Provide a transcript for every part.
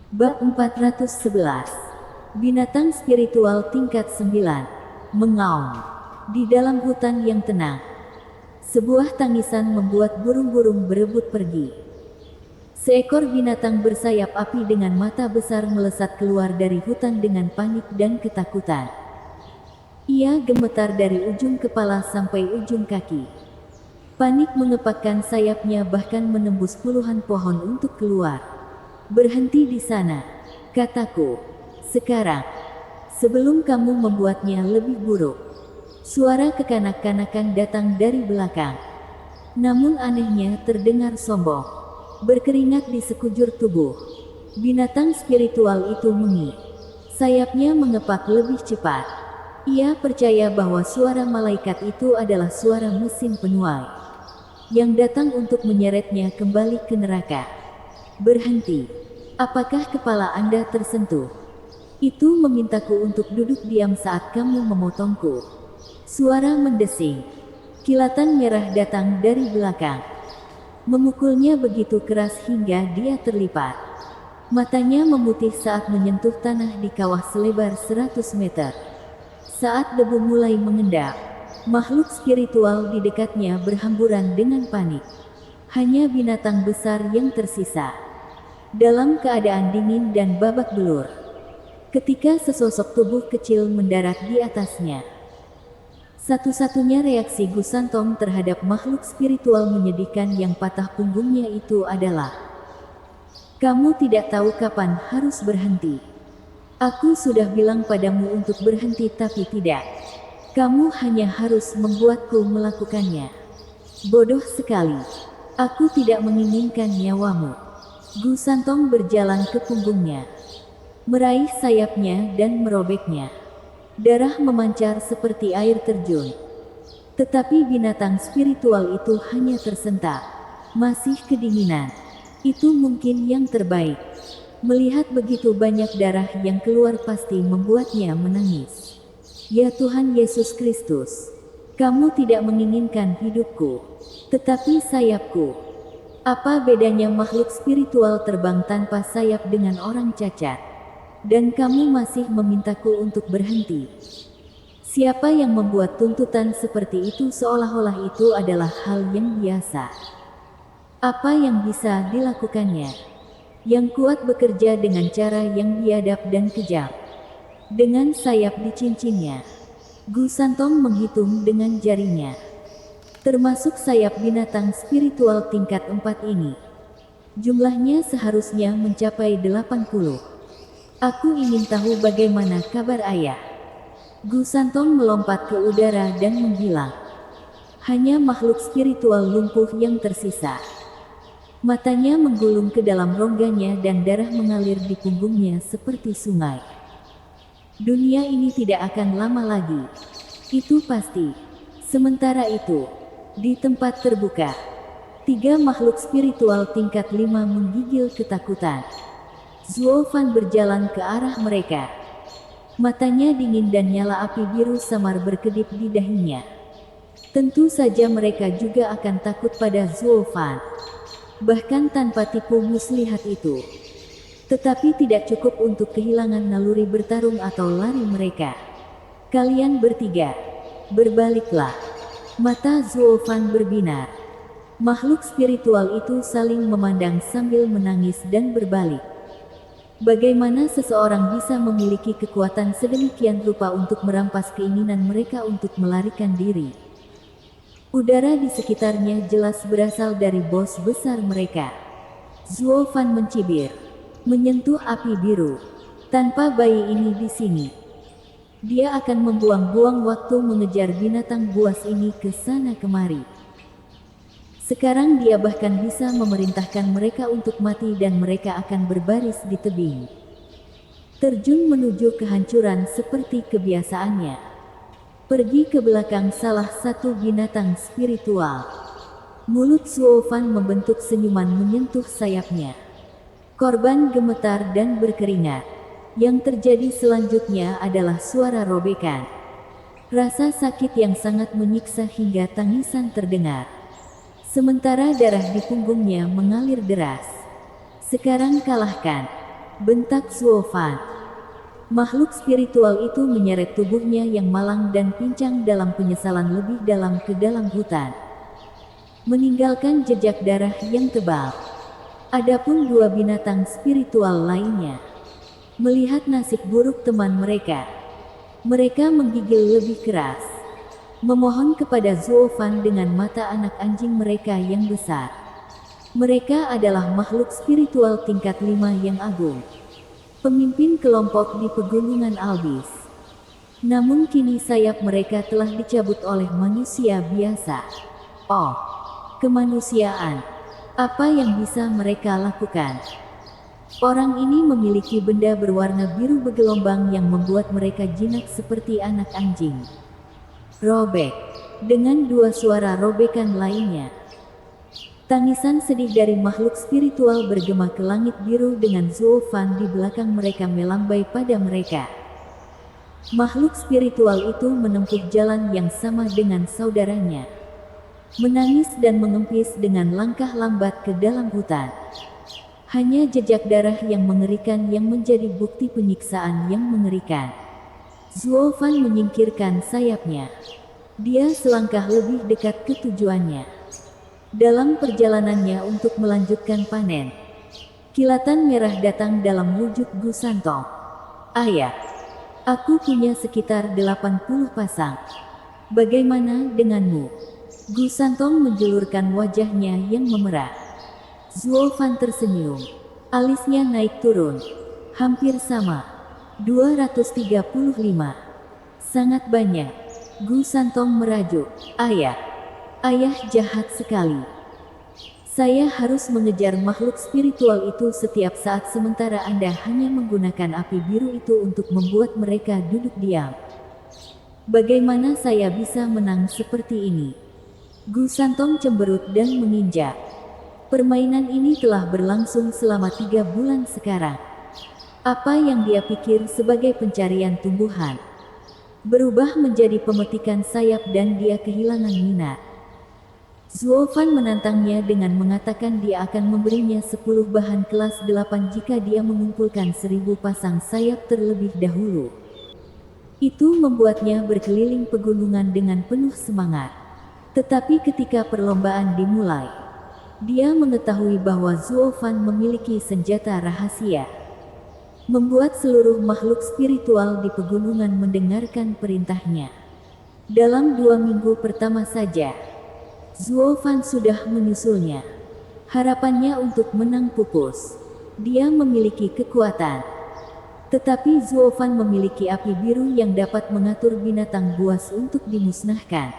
Bab 411. Binatang spiritual tingkat 9. Mengaum. Di dalam hutan yang tenang, sebuah tangisan membuat burung-burung berebut pergi. Seekor binatang bersayap api dengan mata besar melesat keluar dari hutan dengan panik dan ketakutan. Ia gemetar dari ujung kepala sampai ujung kaki. Panik mengepakkan sayapnya bahkan menembus puluhan pohon untuk keluar. Berhenti di sana, kataku. Sekarang, sebelum kamu membuatnya lebih buruk. Suara kekanak-kanakan datang dari belakang. Namun anehnya terdengar sombong. Berkeringat di sekujur tubuh. Binatang spiritual itu mengi. Sayapnya mengepak lebih cepat. Ia percaya bahwa suara malaikat itu adalah suara mesin penuai yang datang untuk menyeretnya kembali ke neraka. Berhenti. Apakah kepala Anda tersentuh? Itu memintaku untuk duduk diam saat kamu memotongku. Suara mendesing. Kilatan merah datang dari belakang. Memukulnya begitu keras hingga dia terlipat. Matanya memutih saat menyentuh tanah di kawah selebar 100 meter. Saat debu mulai mengendap, makhluk spiritual di dekatnya berhamburan dengan panik. Hanya binatang besar yang tersisa. Dalam keadaan dingin dan babak belur, ketika sesosok tubuh kecil mendarat di atasnya. Satu-satunya reaksi Gusantong terhadap makhluk spiritual menyedihkan yang patah punggungnya itu adalah, "Kamu tidak tahu kapan harus berhenti. Aku sudah bilang padamu untuk berhenti tapi tidak. Kamu hanya harus membuatku melakukannya. Bodoh sekali. Aku tidak menginginkan nyawamu." Gusantong berjalan ke punggungnya, meraih sayapnya dan merobeknya. Darah memancar seperti air terjun. Tetapi binatang spiritual itu hanya tersentak. Masih kedinginan. Itu mungkin yang terbaik. Melihat begitu banyak darah yang keluar pasti membuatnya menangis. Ya Tuhan Yesus Kristus, kamu tidak menginginkan hidupku, tetapi sayapku. Apa bedanya makhluk spiritual terbang tanpa sayap dengan orang cacat? Dan kamu masih memintaku untuk berhenti. Siapa yang membuat tuntutan seperti itu seolah-olah itu adalah hal yang biasa? Apa yang bisa dilakukannya? Yang kuat bekerja dengan cara yang biadab dan kejam. Dengan sayap di cincinnya, Gusantong menghitung dengan jarinya. Termasuk sayap binatang spiritual tingkat 4 ini. Jumlahnya seharusnya mencapai 80. Aku ingin tahu bagaimana kabar ayah. Gusantong melompat ke udara dan menghilang. Hanya makhluk spiritual lumpuh yang tersisa. Matanya menggulung ke dalam rongganya dan darah mengalir di punggungnya seperti sungai. Dunia ini tidak akan lama lagi. Itu pasti. Sementara itu, di tempat terbuka, 3 makhluk spiritual tingkat 5 menggigil ketakutan. Zuo Fan berjalan ke arah mereka. Matanya dingin dan nyala api biru samar berkedip di dahinya. Tentu saja mereka juga akan takut pada Zuo Fan. Bahkan tanpa tipu muslihat itu. Tetapi tidak cukup untuk kehilangan naluri bertarung atau lari mereka. Kalian bertiga, berbaliklah. Mata Zuo Fan berbinar. Makhluk spiritual itu saling memandang sambil menangis dan berbalik. Bagaimana seseorang bisa memiliki kekuatan sedemikian rupa untuk merampas keinginan mereka untuk melarikan diri? Udara di sekitarnya jelas berasal dari bos besar mereka. Zuo Fan mencibir, menyentuh api biru. Tanpa bayi ini di sini, dia akan membuang-buang waktu mengejar binatang buas ini ke sana kemari. Sekarang dia bahkan bisa memerintahkan mereka untuk mati dan mereka akan berbaris di tebing. Terjun menuju kehancuran seperti kebiasaannya. Pergi ke belakang salah satu binatang spiritual. Mulut Zuo Fan membentuk senyuman menyentuh sayapnya. Korban gemetar dan berkeringat. Yang terjadi selanjutnya adalah suara robekan. Rasa sakit yang sangat menyiksa hingga tangisan terdengar. Sementara darah di punggungnya mengalir deras. Sekarang kalahkan. bentak Zuofan. Makhluk spiritual itu menyeret tubuhnya yang malang dan pincang dalam penyesalan lebih dalam ke dalam hutan, meninggalkan jejak darah yang tebal. Adapun dua binatang spiritual lainnya, melihat nasib buruk teman mereka, mereka menggigil lebih keras, memohon kepada Zuofan dengan mata anak anjing mereka yang besar. Mereka adalah makhluk spiritual tingkat 5 yang agung, pemimpin kelompok di pegunungan Albis. Namun kini sayap mereka telah dicabut oleh manusia biasa. Oh, kemanusiaan. Apa yang bisa mereka lakukan? Orang ini memiliki benda berwarna biru bergelombang yang membuat mereka jinak seperti anak anjing. Robek. Dengan dua suara robekan lainnya, tangisan sedih dari makhluk spiritual bergema ke langit biru dengan Zuofan di belakang mereka melambai pada mereka. Makhluk spiritual itu menempuh jalan yang sama dengan saudaranya, menangis dan mengempis dengan langkah lambat ke dalam hutan. Hanya jejak darah yang mengerikan yang menjadi bukti penyiksaan yang mengerikan. Zuofan menyingkirkan sayapnya. Dia selangkah lebih dekat ke tujuannya. Dalam perjalanannya untuk melanjutkan panen, kilatan merah datang dalam wujud Gu Santong. Ayah, aku punya sekitar 80 pasang. Bagaimana denganmu? Gu Santong menjulurkan wajahnya yang memerah. Zuofan tersenyum. Alisnya naik turun. Hampir sama. 235. Sangat banyak. Gu Santong merajuk. Ayah jahat sekali. Saya harus mengejar makhluk spiritual itu setiap saat sementara Anda hanya menggunakan api biru itu untuk membuat mereka duduk diam. Bagaimana saya bisa menang seperti ini? Gu Santong cemberut dan menginjak. Permainan ini telah berlangsung selama 3 bulan sekarang. Apa yang dia pikir sebagai pencarian tumbuhan berubah menjadi pemetikan sayap dan dia kehilangan minat. Zuofan menantangnya dengan mengatakan dia akan memberinya 10 bahan kelas 8 jika dia mengumpulkan 1000 pasang sayap terlebih dahulu. Itu membuatnya berkeliling pegunungan dengan penuh semangat. Tetapi ketika perlombaan dimulai, dia mengetahui bahwa Zuofan memiliki senjata rahasia, membuat seluruh makhluk spiritual di pegunungan mendengarkan perintahnya. Dalam 2 minggu pertama saja, Zuofan sudah menyusulnya. Harapannya untuk menang pupus. Dia memiliki kekuatan, tetapi Zuofan memiliki api biru yang dapat mengatur binatang buas untuk dimusnahkan.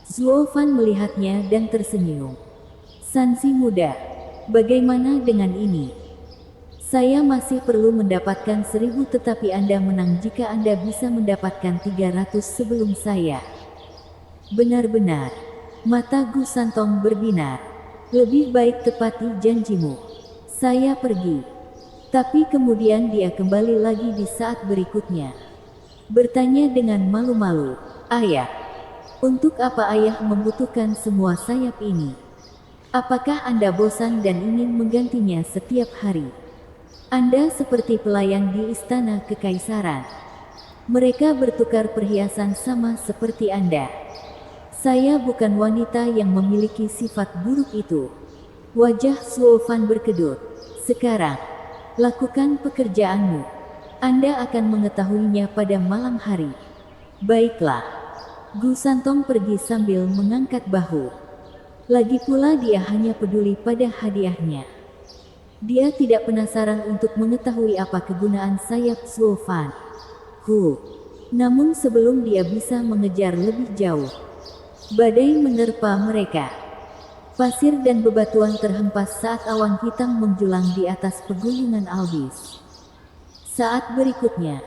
Zuofan melihatnya dan tersenyum. Sansi muda, bagaimana dengan ini? Saya masih perlu mendapatkan 1000 tetapi Anda menang jika Anda bisa mendapatkan 300 sebelum saya. Benar-benar. Mata Gu Santong berbinar. Lebih baik tepati janjimu. Saya pergi. Tapi kemudian dia kembali lagi di saat berikutnya. Bertanya dengan malu-malu. Ayah, untuk apa ayah membutuhkan semua sayap ini? Apakah Anda bosan dan ingin menggantinya setiap hari? Anda seperti pelayan di istana kekaisaran. Mereka bertukar perhiasan sama seperti Anda. Saya bukan wanita yang memiliki sifat buruk itu. Wajah Zuofan berkedut. Sekarang, lakukan pekerjaanmu. Anda akan mengetahuinya pada malam hari. Baiklah. Gu Santong pergi sambil mengangkat bahu. Lagi pula dia hanya peduli pada hadiahnya. Dia tidak penasaran untuk mengetahui apa kegunaan sayap Zuofan. Namun sebelum dia bisa mengejar lebih jauh, badai menerpa mereka. Pasir dan bebatuan terhempas saat awan hitam menjulang di atas pegunungan Albis. Saat berikutnya,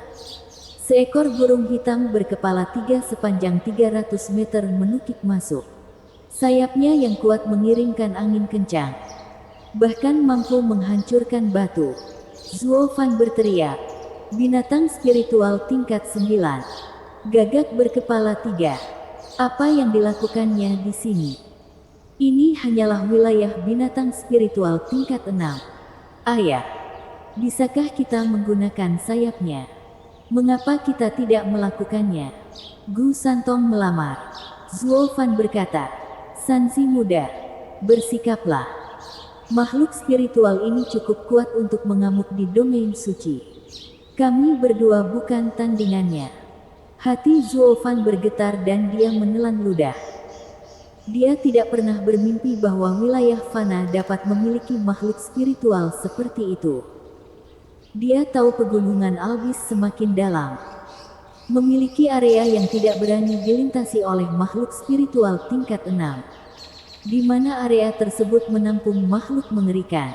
seekor burung hitam berkepala 3 sepanjang 300 meter menukik masuk. Sayapnya yang kuat mengiringkan angin kencang, bahkan mampu menghancurkan batu. Zuofan berteriak. Binatang spiritual tingkat 9. Gagak berkepala 3. Apa yang dilakukannya di sini? Ini hanyalah wilayah binatang spiritual tingkat 6. Ayah, Bisakah kita menggunakan sayapnya? Mengapa kita tidak melakukannya? Gu Santong melamar. Zuo Fan berkata, Sanzi muda, bersikaplah. Makhluk spiritual ini cukup kuat untuk mengamuk di domain suci. Kami berdua bukan tandingannya. Hati Zuo Fan bergetar dan dia menelan ludah. Dia tidak pernah bermimpi bahwa wilayah fana dapat memiliki makhluk spiritual seperti itu. Dia tahu pegunungan Albis semakin dalam. Memiliki area yang tidak berani dilintasi oleh makhluk spiritual tingkat 6. Di mana area tersebut menampung makhluk mengerikan.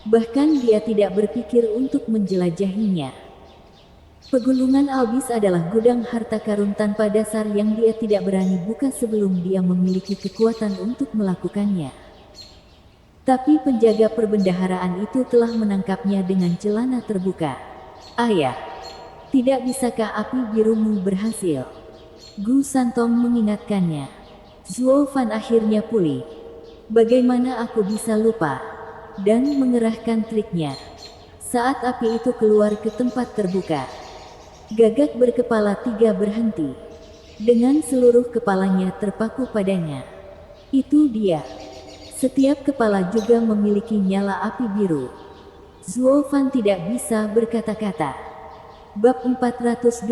Bahkan dia tidak berpikir untuk menjelajahinya. Pegunungan Albis adalah gudang harta karun tanpa dasar yang dia tidak berani buka sebelum dia memiliki kekuatan untuk melakukannya. Tapi penjaga perbendaharaan itu telah menangkapnya dengan celana terbuka. Ayah, tidak bisakah api birumu berhasil? Gu Santong mengingatkannya. Zuo Fan akhirnya pulih. Bagaimana aku bisa lupa? Dan mengerahkan triknya. Saat api itu keluar ke tempat terbuka, Gagak berkepala 3 berhenti. Dengan seluruh kepalanya terpaku padanya. Itu dia. Setiap kepala juga memiliki nyala api biru. Zuo Fan tidak bisa berkata-kata. Bab 412.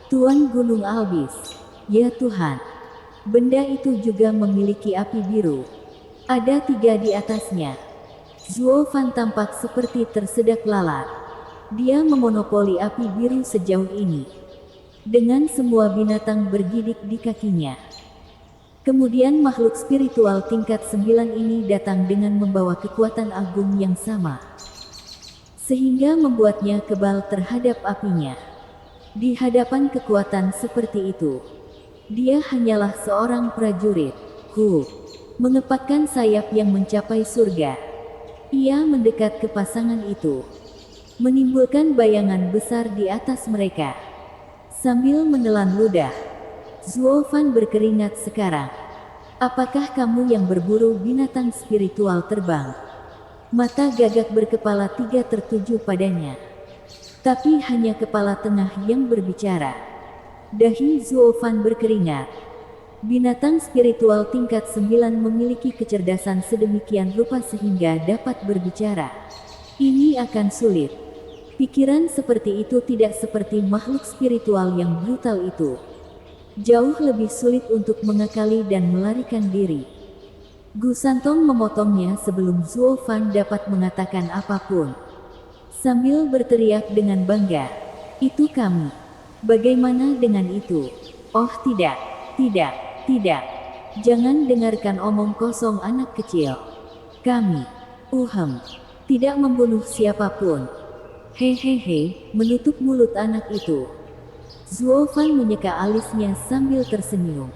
Tuan Gunung Albis. Ya Tuhan. Benda itu juga memiliki api biru. Ada 3 di atasnya. Zuo Fan tampak seperti tersedak lalat. Dia memonopoli api biru sejauh ini. Dengan semua binatang bergidik di kakinya. Kemudian makhluk spiritual tingkat 9 ini datang dengan membawa kekuatan agung yang sama. Sehingga membuatnya kebal terhadap apinya. Di hadapan kekuatan seperti itu, dia hanyalah seorang prajurit. Mengepakkan sayap yang mencapai surga. Ia mendekat ke pasangan itu. Menimbulkan bayangan besar di atas mereka. Sambil menelan ludah, Zuo Fan berkeringat sekarang. Apakah kamu yang berburu binatang spiritual terbang? Mata Gagak berkepala 3 tertuju padanya. Tapi hanya kepala tengah yang berbicara. Dahi Zuo Fan berkeringat. Binatang spiritual tingkat 9 memiliki kecerdasan sedemikian rupa sehingga dapat berbicara. Ini akan sulit. Pikiran seperti itu tidak seperti makhluk spiritual yang brutal itu. Jauh lebih sulit untuk mengakali dan melarikan diri. Gu Santong memotongnya sebelum Zuo Fan dapat mengatakan apapun. Sambil berteriak dengan bangga, "Itu kami. Bagaimana dengan itu?" "Oh tidak, tidak, tidak. Jangan dengarkan omong kosong anak kecil. Kami, tidak membunuh siapapun." Hehehe, menutup mulut anak itu. Zuo Fan menyeka alisnya sambil tersenyum.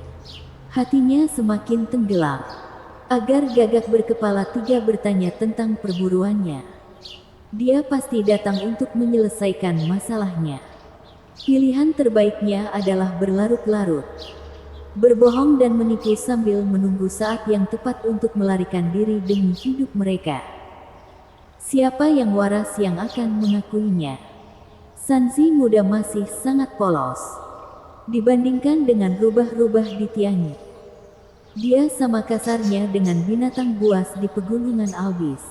Hatinya semakin tenggelam. Agar Gagak berkepala 3 bertanya tentang perburuannya. Dia pasti datang untuk menyelesaikan masalahnya. Pilihan terbaiknya adalah berlarut-larut. Berbohong dan menipu sambil menunggu saat yang tepat untuk melarikan diri demi hidup mereka. Siapa yang waras yang akan mengakuinya? Sanzi muda masih sangat polos. Dibandingkan dengan rubah-rubah di Tianyi. Dia sama kasarnya dengan binatang buas di pegunungan Albis.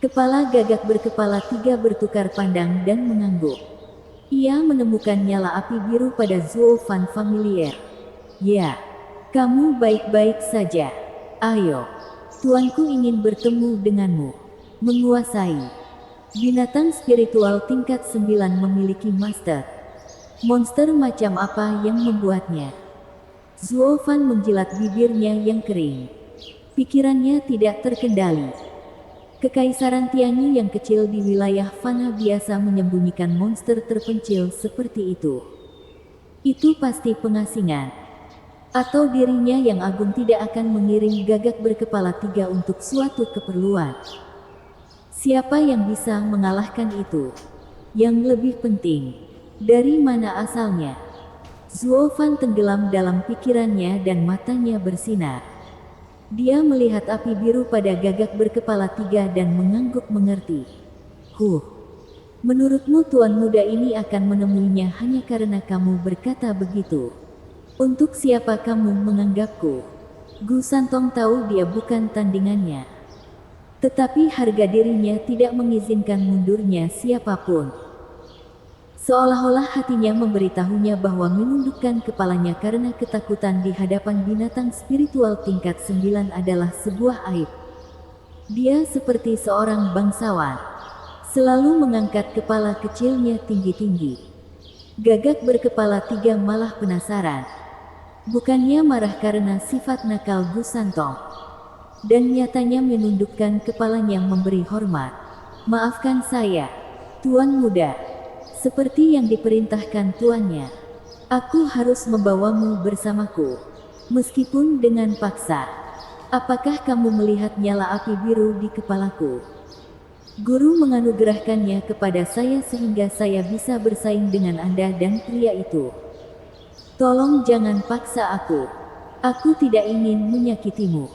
Kepala Gagak berkepala 3 bertukar pandang dan mengangguk. Ia menemukan nyala api biru pada Zuo Fan familiar. Ya, kamu baik-baik saja. Ayo, tuanku ingin bertemu denganmu. Menguasai. Binatang spiritual tingkat 9 memiliki master. Monster macam apa yang membuatnya? Zuo Fan menjilat bibirnya yang kering. Pikirannya tidak terkendali. Kekaisaran Tianyi yang kecil di wilayah fana biasa menyembunyikan monster terpencil seperti itu. Itu pasti pengasingan. Atau dirinya yang agung tidak akan mengirim Gagak berkepala 3 untuk suatu keperluan. Siapa yang bisa mengalahkan itu? Yang lebih penting, dari mana asalnya? Zuo Fan tenggelam dalam pikirannya dan matanya bersinar. Dia melihat api biru pada Gagak berkepala 3 dan mengangguk mengerti. Menurutmu tuan muda ini akan menemuinya hanya karena kamu berkata begitu? Untuk siapa kamu menganggapku? Gu Santong tahu dia bukan tandingannya. Tetapi harga dirinya tidak mengizinkan mundurnya siapapun. Seolah-olah hatinya memberitahunya bahwa menundukkan kepalanya karena ketakutan di hadapan binatang spiritual tingkat 9 adalah sebuah aib. Dia seperti seorang bangsawan, selalu mengangkat kepala kecilnya tinggi-tinggi. Gagak berkepala 3 malah penasaran. Bukannya marah karena sifat nakal Gu Santong, dan nyatanya menundukkan kepalanya memberi hormat. Maafkan saya, tuan muda. Seperti yang diperintahkan tuannya. Aku harus membawamu bersamaku, meskipun dengan paksa. Apakah kamu melihat nyala api biru di kepalaku? Guru menganugerahkannya kepada saya sehingga saya bisa bersaing dengan Anda dan pria itu. Tolong jangan paksa aku. Aku tidak ingin menyakitimu.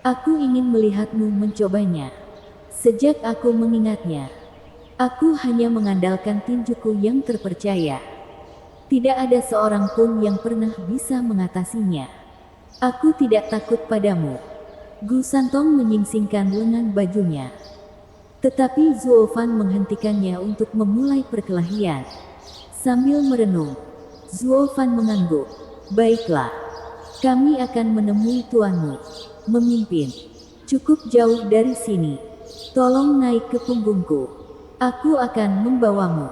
Aku ingin melihatmu mencobanya. Sejak aku mengingatnya, aku hanya mengandalkan tinjuku yang terpercaya. Tidak ada seorang pun yang pernah bisa mengatasinya. Aku tidak takut padamu. Gu Santong menyingsingkan lengan bajunya. Tetapi Zuo Fan menghentikannya untuk memulai perkelahian. Sambil merenung, Zuo Fan mengangguk. Baiklah, kami akan menemui tuanmu. Memimpin. Cukup jauh dari sini. Tolong naik ke punggungku. Aku akan membawamu.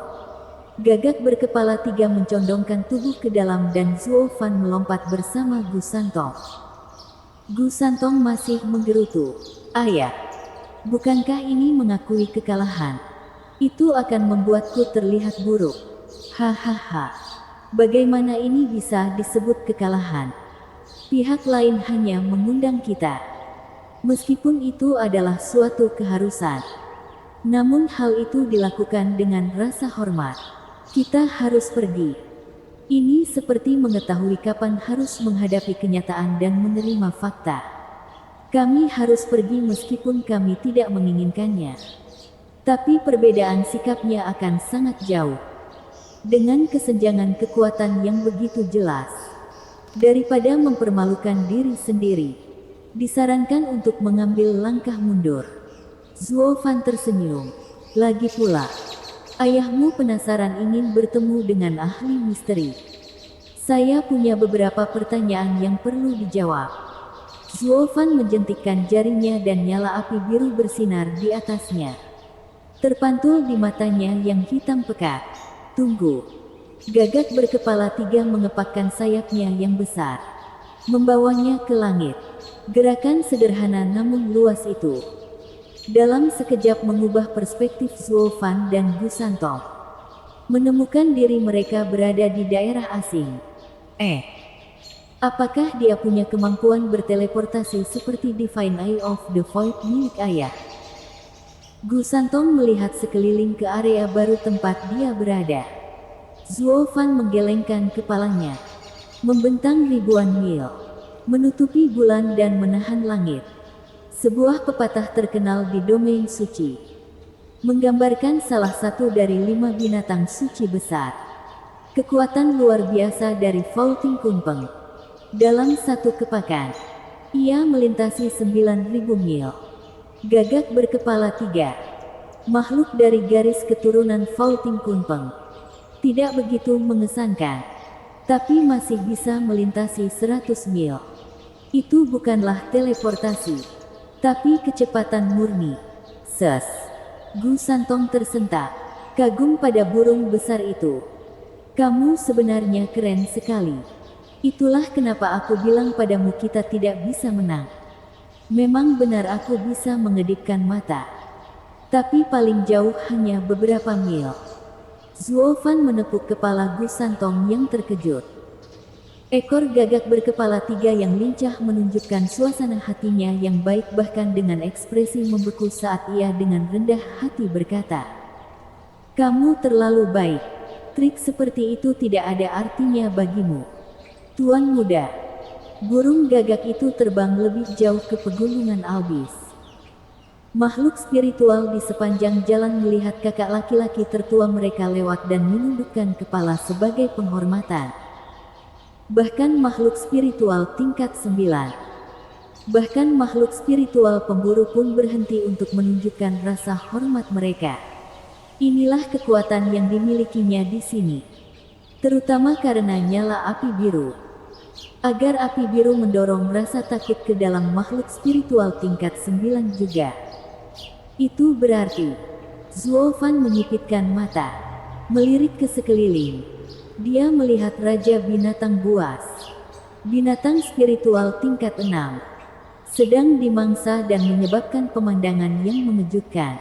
Gagak berkepala 3 mencondongkan tubuh ke dalam dan Zuo Fan melompat bersama Gu Santong. Gu Santong masih menggerutu. Ayah, bukankah ini mengakui kekalahan? Itu akan membuatku terlihat buruk. Hahaha. Bagaimana ini bisa disebut kekalahan? Pihak lain hanya mengundang kita. Meskipun itu adalah suatu keharusan. Namun hal itu dilakukan dengan rasa hormat. Kita harus pergi. Ini seperti mengetahui kapan harus menghadapi kenyataan dan menerima fakta. Kami harus pergi meskipun kami tidak menginginkannya. Tapi perbedaan sikapnya akan sangat jauh. Dengan kesenjangan kekuatan yang begitu jelas. Daripada mempermalukan diri sendiri, disarankan untuk mengambil langkah mundur. Zuo Fan tersenyum. Lagi pula, ayahmu penasaran ingin bertemu dengan ahli misteri. Saya punya beberapa pertanyaan yang perlu dijawab. Zuo Fan menjentikkan jarinya dan nyala api biru bersinar di atasnya. Terpantul di matanya yang hitam pekat. Tunggu. Gagak berkepala 3 mengepakkan sayapnya yang besar. Membawanya ke langit. Gerakan sederhana namun luas itu. Dalam sekejap mengubah perspektif Zuo Fan dan Gu Santong. Menemukan diri mereka berada di daerah asing. Apakah dia punya kemampuan berteleportasi seperti Divine Eye of the Void milik ayah? Gu Santong melihat sekeliling ke area baru tempat dia berada. Zuo Fan menggelengkan kepalanya. Membentang ribuan mil. Menutupi bulan dan menahan langit. Sebuah pepatah terkenal di domain suci. Menggambarkan salah satu dari 5 binatang suci besar. Kekuatan luar biasa dari Vaulting Kunpeng. Dalam satu kepakan, ia melintasi 9.000 mil. Gagak berkepala 3. Makhluk dari garis keturunan Vaulting Kunpeng. Tidak begitu mengesankan. Tapi masih bisa melintasi 100 mil. Itu bukanlah teleportasi. Tapi kecepatan murni. Gu Santong tersentak. Kagum pada burung besar itu. Kamu sebenarnya keren sekali. Itulah kenapa aku bilang padamu kita tidak bisa menang. Memang benar aku bisa mengedipkan mata. Tapi paling jauh hanya beberapa mil. Zuo Fan menepuk kepala Gu Santong yang terkejut. Ekor gagak berkepala 3 yang lincah menunjukkan suasana hatinya yang baik bahkan dengan ekspresi membeku saat ia dengan rendah hati berkata, "Kamu terlalu baik. Trik seperti itu tidak ada artinya bagimu. Tuan muda." Burung gagak itu terbang lebih jauh ke pegunungan Albis. Makhluk spiritual di sepanjang jalan melihat kakak laki-laki tertua mereka lewat dan menundukkan kepala sebagai penghormatan. Bahkan makhluk spiritual tingkat 9. Bahkan makhluk spiritual pemburu pun berhenti untuk menunjukkan rasa hormat mereka. Inilah kekuatan yang dimilikinya di sini. Terutama karena nyala api biru. Agar api biru mendorong rasa takut ke dalam makhluk spiritual tingkat 9 juga. Itu berarti, Zuo Fan menyipitkan mata, melirik ke sekeliling. Dia melihat Raja Binatang Buas. Binatang spiritual tingkat 6. Sedang dimangsa dan menyebabkan pemandangan yang mengejutkan.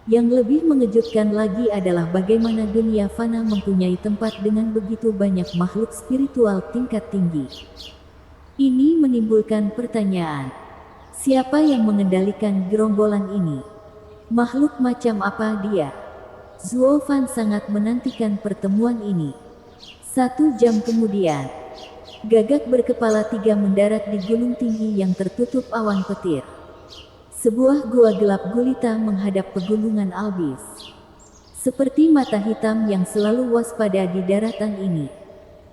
Yang lebih mengejutkan lagi adalah bagaimana dunia fana mempunyai tempat dengan begitu banyak makhluk spiritual tingkat tinggi. Ini menimbulkan pertanyaan. Siapa yang mengendalikan gerombolan ini? Makhluk macam apa dia? Zuo Fan sangat menantikan pertemuan ini. 1 jam kemudian, gagak berkepala 3 mendarat di gunung tinggi yang tertutup awan petir. Sebuah gua gelap gulita menghadap pegunungan Albis. Seperti mata hitam yang selalu waspada di daratan ini.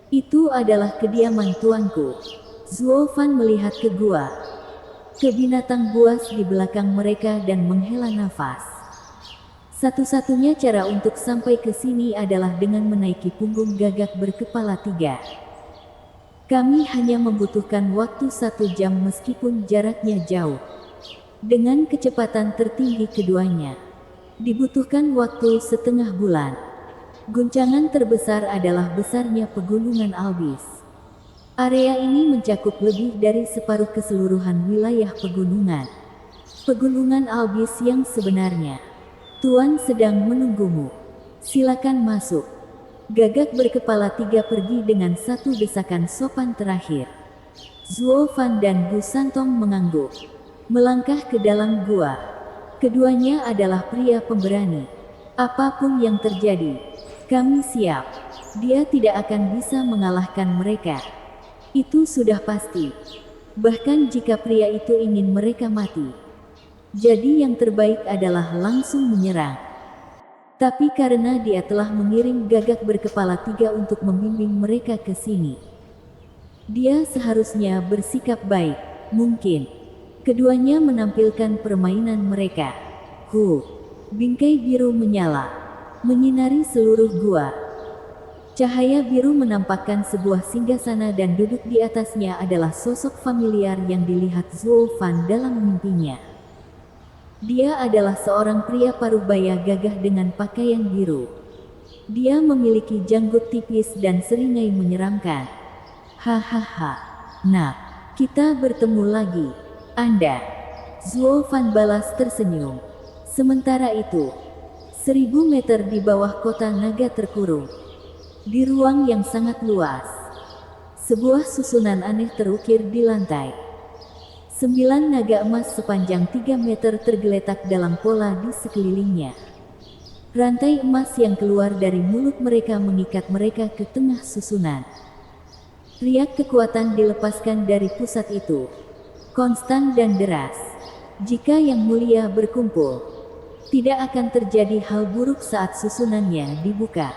Itu adalah kediaman tuanku. Zuo Fan melihat ke gua, ke binatang buas di belakang mereka dan menghela nafas. Satu-satunya cara untuk sampai ke sini adalah dengan menaiki punggung gagak berkepala 3. Kami hanya membutuhkan waktu 1 jam meskipun jaraknya jauh. Dengan kecepatan tertinggi keduanya, dibutuhkan waktu setengah bulan. Guncangan terbesar adalah besarnya pegunungan Albis. Area ini mencakup lebih dari separuh keseluruhan wilayah pegunungan. Pegunungan Albis yang sebenarnya. Tuan sedang menunggumu. Silakan masuk. Gagak berkepala 3 pergi dengan satu desakan sopan terakhir. Zuo Fan dan Bu Santong mengangguk. Melangkah ke dalam gua. Keduanya adalah pria pemberani. Apapun yang terjadi, kami siap. Dia tidak akan bisa mengalahkan mereka. Itu sudah pasti. Bahkan jika pria itu ingin mereka mati. Jadi yang terbaik adalah langsung menyerang. Tapi karena dia telah mengirim gagak berkepala 3 untuk membimbing mereka ke sini, dia seharusnya bersikap baik. Mungkin keduanya menampilkan permainan mereka. Bingkai biru menyala, menyinari seluruh gua. Cahaya biru menampakkan sebuah singgasana dan duduk di atasnya adalah sosok familiar yang dilihat Zuo Fan dalam mimpinya. Dia adalah seorang pria parubaya gagah dengan pakaian biru. Dia memiliki janggut tipis dan seringai menyeramkan. Hahaha, nak, kita bertemu lagi. Anda. Zuo Fan balas tersenyum. Sementara itu, 1000 meter di bawah kota naga terkurung. Di ruang yang sangat luas, sebuah susunan aneh terukir di lantai. 9 naga emas sepanjang 3 meter tergeletak dalam pola di sekelilingnya. Rantai emas yang keluar dari mulut mereka mengikat mereka ke tengah susunan. Riak kekuatan dilepaskan dari pusat itu. Konstan dan deras. Jika Yang Mulia berkumpul, tidak akan terjadi hal buruk saat susunannya dibuka.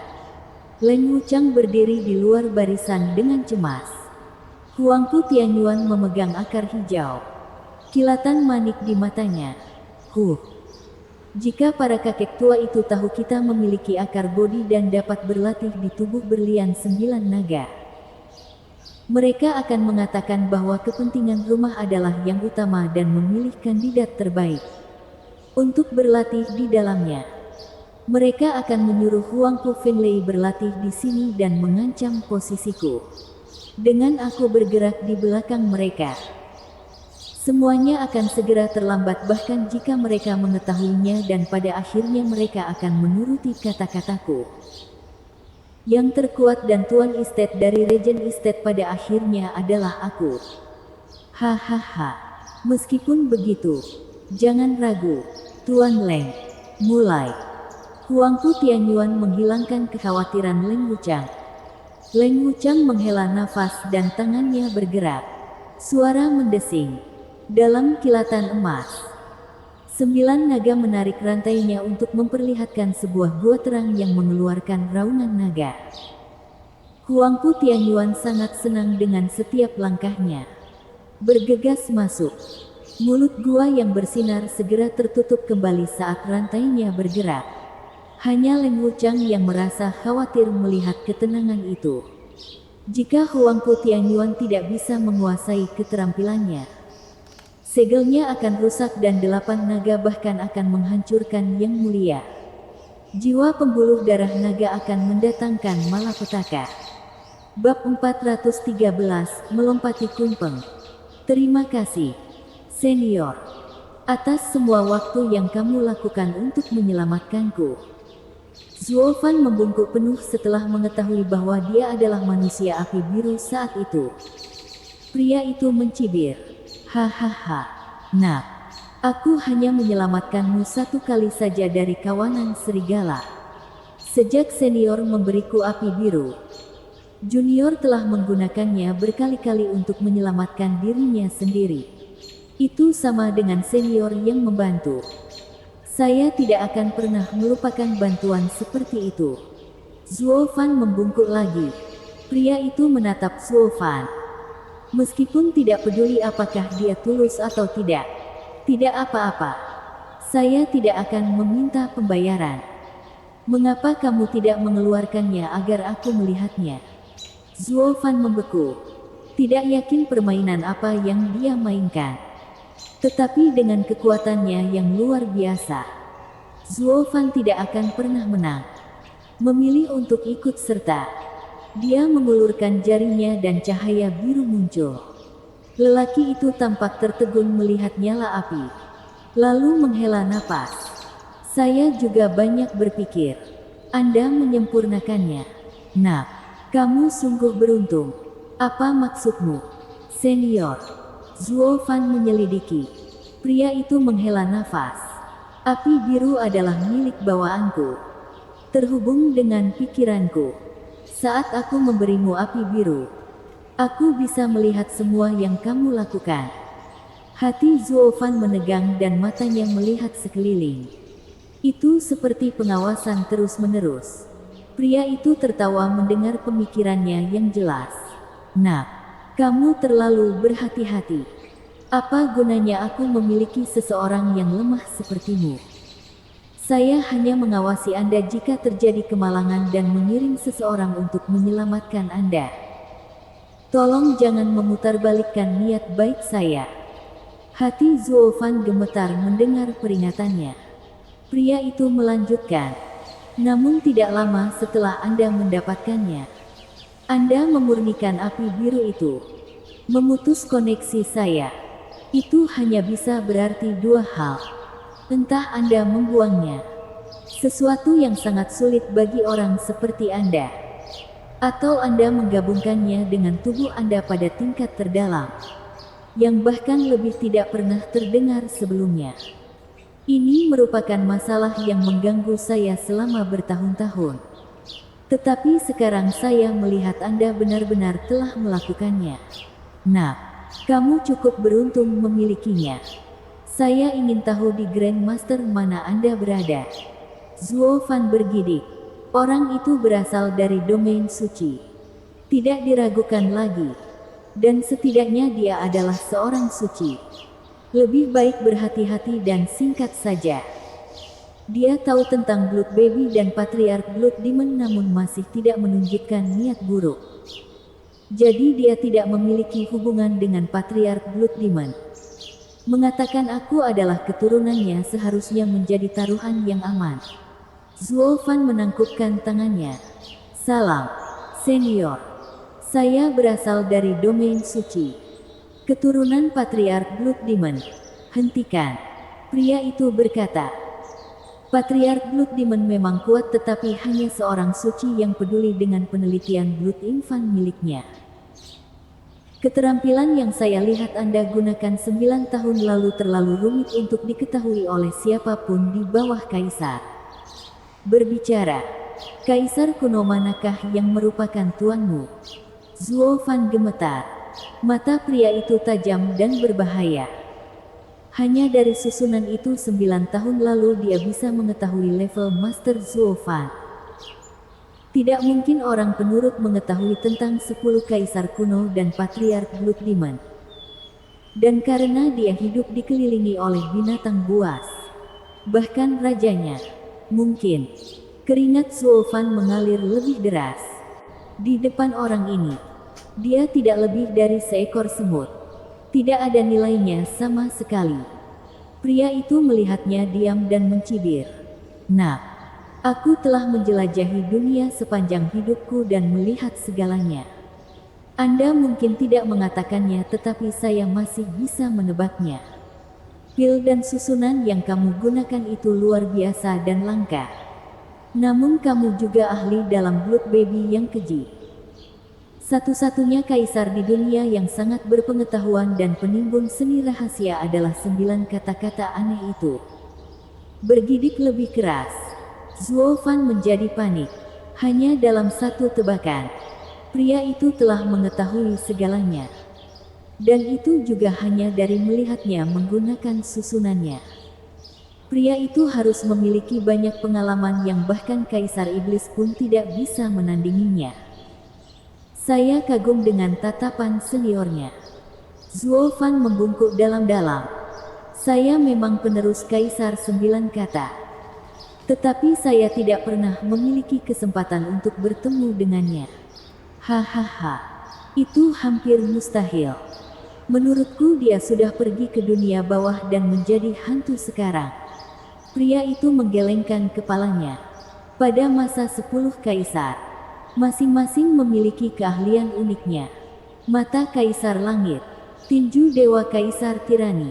Leng Wuchang berdiri di luar barisan dengan cemas. Huangfu Tianyuan memegang akar hijau. Kilatan manik di matanya. Jika para kakek tua itu tahu kita memiliki akar bodi dan dapat berlatih di tubuh berlian 9 naga, mereka akan mengatakan bahwa kepentingan rumah adalah yang utama dan memilih kandidat terbaik untuk berlatih di dalamnya. Mereka akan menyuruh Huangfu Fenlei berlatih di sini dan mengancam posisiku. Dengan aku bergerak di belakang mereka, semuanya akan segera terlambat bahkan jika mereka mengetahuinya dan pada akhirnya mereka akan menuruti kata-kataku. Yang terkuat dan Tuan Estate dari Regen Estate pada akhirnya adalah aku. Hahaha. Meskipun begitu, jangan ragu, Tuan Leng. Mulai. Huangfu Tianyuan menghilangkan kekhawatiran Leng Wuchang. Leng Wuchang menghela nafas dan tangannya bergerak. Suara mendesing. Dalam kilatan emas, 9 naga menarik rantainya untuk memperlihatkan sebuah gua terang yang mengeluarkan raungan naga. Huangpu Tianyuan sangat senang dengan setiap langkahnya. Bergegas masuk. Mulut gua yang bersinar segera tertutup kembali saat rantainya bergerak. Hanya Leng Wuchang yang merasa khawatir melihat ketenangan itu. Jika Huangpu Tianyuan tidak bisa menguasai keterampilannya, segelnya akan rusak dan 8 naga bahkan akan menghancurkan Yang Mulia. Jiwa pembuluh darah naga akan mendatangkan malapetaka. Bab 413, Melompati Kunpeng. Terima kasih, Senior, atas semua waktu yang kamu lakukan untuk menyelamatkanku. Zuo Fan membungkuk penuh setelah mengetahui bahwa dia adalah manusia api biru saat itu. Pria itu mencibir. Hahaha, nak, aku hanya menyelamatkanmu 1 kali saja dari kawanan serigala. Sejak senior memberiku api biru, junior telah menggunakannya berkali-kali untuk menyelamatkan dirinya sendiri. Itu sama dengan senior yang membantu. Saya tidak akan pernah melupakan bantuan seperti itu. Zuo Fan membungkuk lagi. Pria itu menatap Zuo Fan. Meskipun tidak peduli apakah dia tulus atau tidak. Tidak apa-apa. Saya tidak akan meminta pembayaran. Mengapa kamu tidak mengeluarkannya agar aku melihatnya? Zuo Fan membeku. Tidak yakin permainan apa yang dia mainkan. Tetapi dengan kekuatannya yang luar biasa, Zuo Fan tidak akan pernah menang. Memilih untuk ikut serta. Dia mengulurkan jarinya dan cahaya biru muncul. Lelaki itu tampak tertegun melihat nyala api. Lalu menghela napas. Saya juga banyak berpikir. Anda menyempurnakannya. Nak, kamu sungguh beruntung. Apa maksudmu, senior? Zuo Fan menyelidiki. Pria itu menghela nafas. Api biru adalah milik bawaanku. Terhubung dengan pikiranku. Saat aku memberimu api biru, aku bisa melihat semua yang kamu lakukan. Hati Zuo Fan menegang dan matanya melihat sekeliling. Itu seperti pengawasan terus-menerus. Pria itu tertawa mendengar pemikirannya yang jelas. Nak, kamu terlalu berhati-hati. Apa gunanya aku memiliki seseorang yang lemah sepertimu? Saya hanya mengawasi Anda jika terjadi kemalangan dan mengirim seseorang untuk menyelamatkan Anda. Tolong jangan memutarbalikkan niat baik saya. Hati Zuo Fan gemetar mendengar peringatannya. Pria itu melanjutkan. Namun tidak lama setelah Anda mendapatkannya, Anda memurnikan api biru itu. Memutus koneksi saya. Itu hanya bisa berarti 2 hal. Entah Anda membuangnya. Sesuatu yang sangat sulit bagi orang seperti Anda. Atau Anda menggabungkannya dengan tubuh Anda pada tingkat terdalam. Yang bahkan lebih tidak pernah terdengar sebelumnya. Ini merupakan masalah yang mengganggu saya selama bertahun-tahun. Tetapi sekarang saya melihat Anda benar-benar telah melakukannya. Nak, kamu cukup beruntung memilikinya. Saya ingin tahu di Grandmaster mana Anda berada. Zuo Fan bergidik. Orang itu berasal dari domain suci. Tidak diragukan lagi. Dan setidaknya dia adalah seorang suci. Lebih baik berhati-hati dan singkat saja. Dia tahu tentang Blood Baby dan Patriarch Blood Demon namun masih tidak menunjukkan niat buruk. Jadi dia tidak memiliki hubungan dengan Patriarch Blood Demon. Mengatakan aku adalah keturunannya seharusnya menjadi taruhan yang aman. Zuo Fan menangkupkan tangannya. Salam, senior. Saya berasal dari domain suci. Keturunan Patriarch Blood Demon. Hentikan. Pria itu berkata. Patriarch Blood Demon memang kuat tetapi hanya seorang suci yang peduli dengan penelitian Blood Infant miliknya. Keterampilan yang saya lihat Anda gunakan 9 tahun lalu terlalu rumit untuk diketahui oleh siapapun di bawah Kaisar. Berbicara, Kaisar kuno manakah yang merupakan tuanmu? Zuo Fan gemetar. Mata pria itu tajam dan berbahaya. Hanya dari susunan itu 9 tahun lalu dia bisa mengetahui level Master Zuo Fan. Tidak mungkin orang penurut mengetahui tentang 10 kaisar kuno dan Patriark Blood Demon. Dan karena dia hidup dikelilingi oleh binatang buas, bahkan rajanya, mungkin keringat Zuo Fan mengalir lebih deras. Di depan orang ini, dia tidak lebih dari seekor semut. Tidak ada nilainya sama sekali. Pria itu melihatnya diam dan mencibir. Nah, aku telah menjelajahi dunia sepanjang hidupku dan melihat segalanya. Anda mungkin tidak mengatakannya, tetapi saya masih bisa menebaknya. Pil dan susunan yang kamu gunakan itu luar biasa dan langka. Namun kamu juga ahli dalam Blood Baby yang keji. Satu-satunya kaisar di dunia yang sangat berpengetahuan dan penimbun seni rahasia adalah 9 kata-kata aneh itu. Bergidik lebih keras. Zuo Fan menjadi panik. Hanya dalam satu tebakan, pria itu telah mengetahui segalanya. Dan itu juga hanya dari melihatnya menggunakan susunannya. Pria itu harus memiliki banyak pengalaman yang bahkan Kaisar Iblis pun tidak bisa menandinginya. Saya kagum dengan tatapan seniornya. Zuo Fan membungkuk dalam-dalam. Saya memang penerus Kaisar 9 kata. Tetapi saya tidak pernah memiliki kesempatan untuk bertemu dengannya. Hahaha. Itu hampir mustahil. Menurutku dia sudah pergi ke dunia bawah dan menjadi hantu sekarang. Pria itu menggelengkan kepalanya. Pada masa 10 kaisar, masing-masing memiliki keahlian uniknya. Mata Kaisar Langit, tinju Dewa Kaisar Tirani.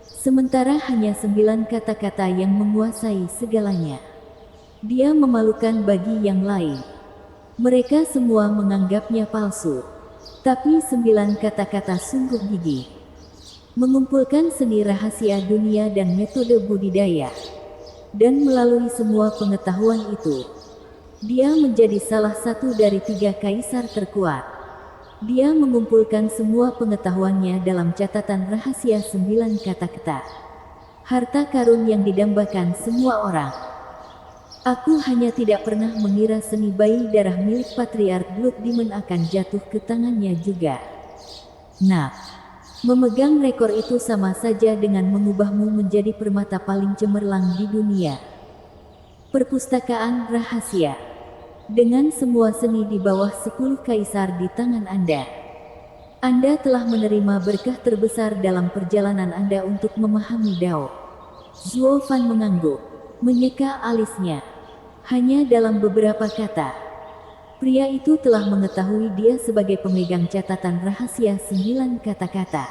Sementara hanya 9 kata-kata yang menguasai segalanya. Dia memalukan bagi yang lain. Mereka semua menganggapnya palsu. Tapi 9 kata-kata sungguh gigih. Mengumpulkan seni rahasia dunia dan metode budidaya. Dan melalui semua pengetahuan itu, dia menjadi salah satu dari 3 kaisar terkuat. Dia mengumpulkan semua pengetahuannya dalam catatan rahasia 9 kata-kata. Harta karun yang didambakan semua orang. Aku hanya tidak pernah mengira seni bayi darah milik Patriark Blood Demon akan jatuh ke tangannya juga. Nah, memegang rekor itu sama saja dengan mengubahmu menjadi permata paling cemerlang di dunia. Perpustakaan rahasia. Dengan semua seni di bawah 10 kaisar di tangan Anda telah menerima berkah terbesar dalam perjalanan Anda untuk memahami Dao. Zuo Fan mengangguk, menyeka alisnya. Hanya dalam beberapa kata, pria itu telah mengetahui dia sebagai pemegang catatan rahasia 9 kata-kata.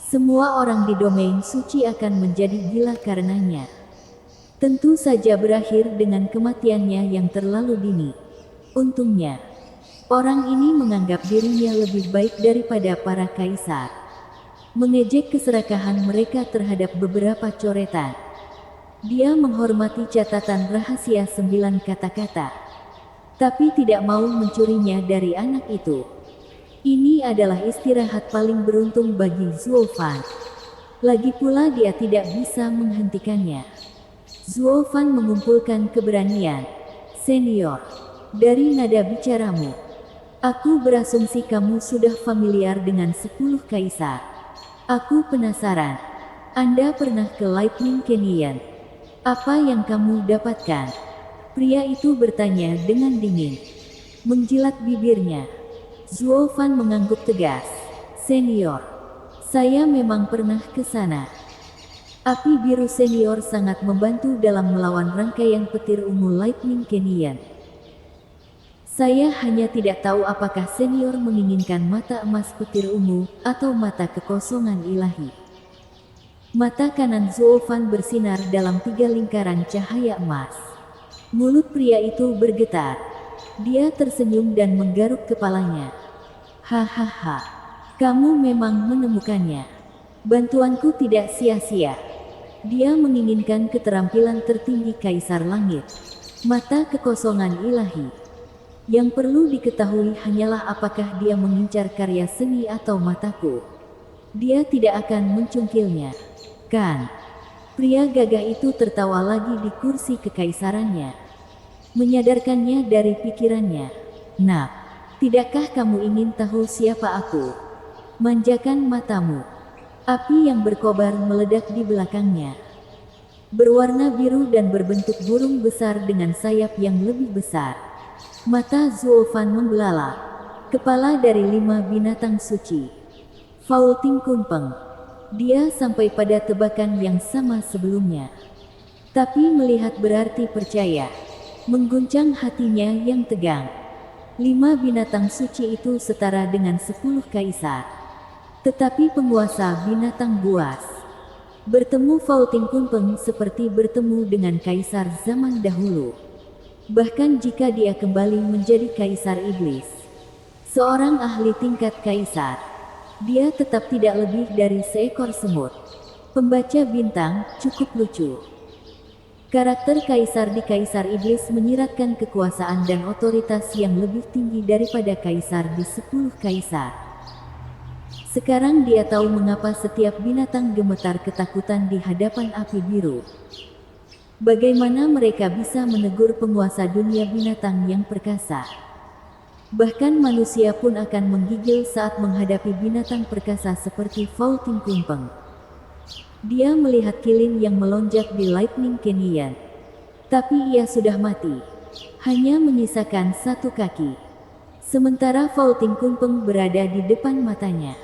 Semua orang di domain suci akan menjadi gila karenanya. Tentu saja berakhir dengan kematiannya yang terlalu dini. Untungnya, orang ini menganggap dirinya lebih baik daripada para kaisar. Mengejek keserakahan mereka terhadap beberapa coretan. Dia menghormati catatan rahasia 9 kata-kata, tapi tidak mau mencurinya dari anak itu. Ini adalah istirahat paling beruntung bagi Zuo Fan. Lagi pula dia tidak bisa menghentikannya. Zuo Fan mengumpulkan keberanian. Senior, dari nada bicaramu, aku berasumsi kamu sudah familiar dengan 10 kaisar. Aku penasaran. Anda pernah ke Lightning Canyon? Apa yang kamu dapatkan? Pria itu bertanya dengan dingin. Menjilat bibirnya. Zuo Fan mengangguk tegas. Senior, saya memang pernah ke sana. Api biru senior sangat membantu dalam melawan rangkaian petir ungu Lightning Canyon. Saya hanya tidak tahu apakah senior menginginkan mata emas petir ungu atau mata kekosongan ilahi. Mata kanan Zuo Fan bersinar dalam 3 lingkaran cahaya emas. Mulut pria itu bergetar. Dia tersenyum dan menggaruk kepalanya. Hahaha, kamu memang menemukannya. Bantuanku tidak sia-sia. Dia menginginkan keterampilan tertinggi Kaisar Langit. Mata kekosongan ilahi. Yang perlu diketahui hanyalah apakah dia mengincar karya seni atau mataku. Dia tidak akan mencungkilnya. Kan? Pria gagah itu tertawa lagi di kursi kekaisarannya, menyadarkannya dari pikirannya. Nak, tidakkah kamu ingin tahu siapa aku? Manjakan matamu. Api yang berkobar meledak di belakangnya. Berwarna biru dan berbentuk burung besar dengan sayap yang lebih besar. Mata Zuofan membelalak. Kepala dari 5 binatang suci. Faulting Kunpeng. Dia sampai pada tebakan yang sama sebelumnya. Tapi melihat berarti percaya. Mengguncang hatinya yang tegang. 5 binatang suci itu setara dengan 10 kaisar. Tetapi penguasa binatang buas. Bertemu Faulting Kunpeng seperti bertemu dengan kaisar zaman dahulu. Bahkan jika dia kembali menjadi kaisar iblis, seorang ahli tingkat kaisar, dia tetap tidak lebih dari seekor semut. Pembaca bintang, cukup lucu. Karakter kaisar di kaisar iblis menyiratkan kekuasaan dan otoritas yang lebih tinggi daripada kaisar di 10 kaisar. Sekarang dia tahu mengapa setiap binatang gemetar ketakutan di hadapan api biru. Bagaimana mereka bisa menegur penguasa dunia binatang yang perkasa. Bahkan manusia pun akan menggigil saat menghadapi binatang perkasa seperti Faulting Kunpeng. Dia melihat Kilin yang melonjak di Lightning Canyon. Tapi ia sudah mati. Hanya menyisakan 1 kaki. Sementara Faulting Kunpeng berada di depan matanya.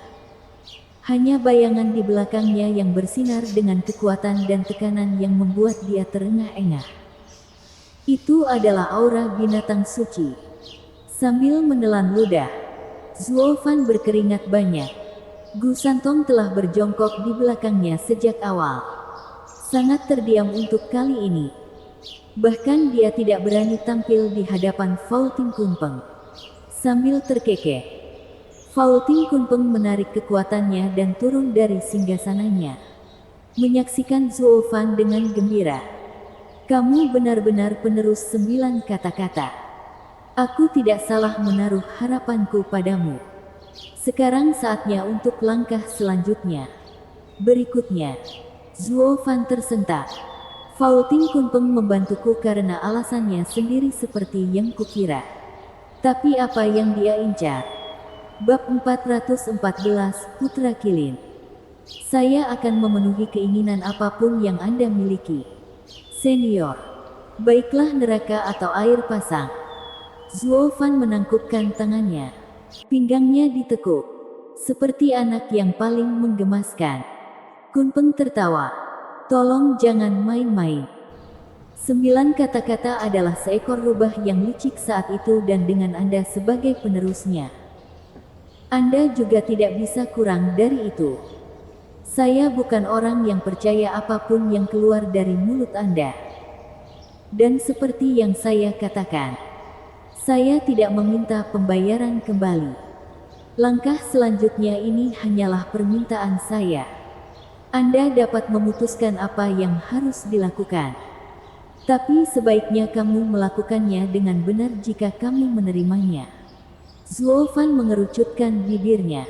Hanya bayangan di belakangnya yang bersinar dengan kekuatan dan tekanan yang membuat dia terengah-engah. Itu adalah aura binatang suci. Sambil menelan ludah, Zuofan berkeringat banyak. Gu Santong telah berjongkok di belakangnya sejak awal. Sangat terdiam untuk kali ini. Bahkan dia tidak berani tampil di hadapan Faulting Kunpeng. Sambil terkekeh, Faulting Kunpeng menarik kekuatannya dan turun dari singgasananya. Menyaksikan Zuofan dengan gembira. Kamu benar-benar penerus 9 kata-kata. Aku tidak salah menaruh harapanku padamu. Sekarang saatnya untuk langkah selanjutnya. Berikutnya, Zuofan tersentak. Faulting Kunpeng membantuku karena alasannya sendiri seperti yang kukira. Tapi apa yang dia incar? Bab 414 Putra Kilin. Saya akan memenuhi keinginan apapun yang Anda miliki, Senior. Baiklah neraka atau air pasang. Zuofan menangkupkan tangannya. Pinggangnya ditekuk. Seperti anak yang paling menggemaskan. Kunpeng tertawa. Tolong jangan main-main. 9 kata-kata adalah seekor rubah yang licik saat itu dan dengan Anda sebagai penerusnya, Anda juga tidak bisa kurang dari itu. Saya bukan orang yang percaya apapun yang keluar dari mulut Anda. Dan seperti yang saya katakan, saya tidak meminta pembayaran kembali. Langkah selanjutnya ini hanyalah permintaan saya. Anda dapat memutuskan apa yang harus dilakukan. Tapi sebaiknya kamu melakukannya dengan benar jika kamu menerimanya. Zuofan mengerucutkan bibirnya.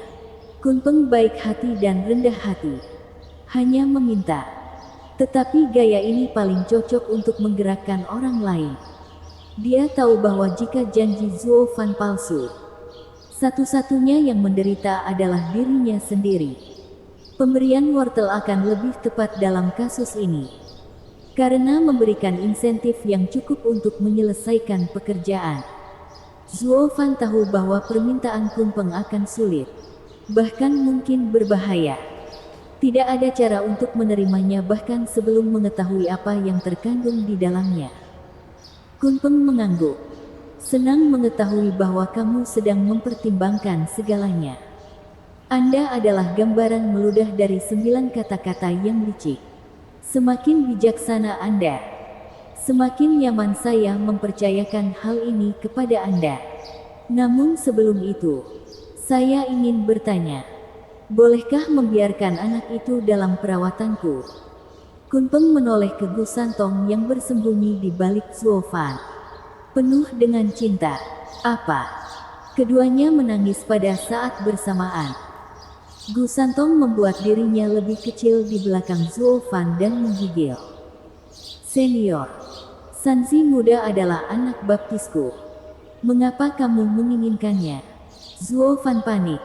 Kunpeng baik hati dan rendah hati. Hanya meminta. Tetapi gaya ini paling cocok untuk menggerakkan orang lain. Dia tahu bahwa jika janji Zuofan palsu, satu-satunya yang menderita adalah dirinya sendiri. Pemberian wortel akan lebih tepat dalam kasus ini. Karena memberikan insentif yang cukup untuk menyelesaikan pekerjaan. Zuofan tahu bahwa permintaan Kunpeng akan sulit, bahkan mungkin berbahaya. Tidak ada cara untuk menerimanya bahkan sebelum mengetahui apa yang terkandung di dalamnya. Kunpeng mengangguk. Senang mengetahui bahwa kamu sedang mempertimbangkan segalanya. Anda adalah gambaran meludah dari 9 kata-kata yang licik. Semakin bijaksana Anda, semakin nyaman saya mempercayakan hal ini kepada Anda. Namun sebelum itu, saya ingin bertanya, bolehkah membiarkan anak itu dalam perawatanku? Kunpeng menoleh ke Gu Santong yang bersembunyi di balik Zuofan. Penuh dengan cinta. Apa? Keduanya menangis pada saat bersamaan. Gu Santong membuat dirinya lebih kecil di belakang Zuo Fan dan menggigil. Senior, Sanzi muda adalah anak baptisku. Mengapa kamu menginginkannya? Zuo Fan panik.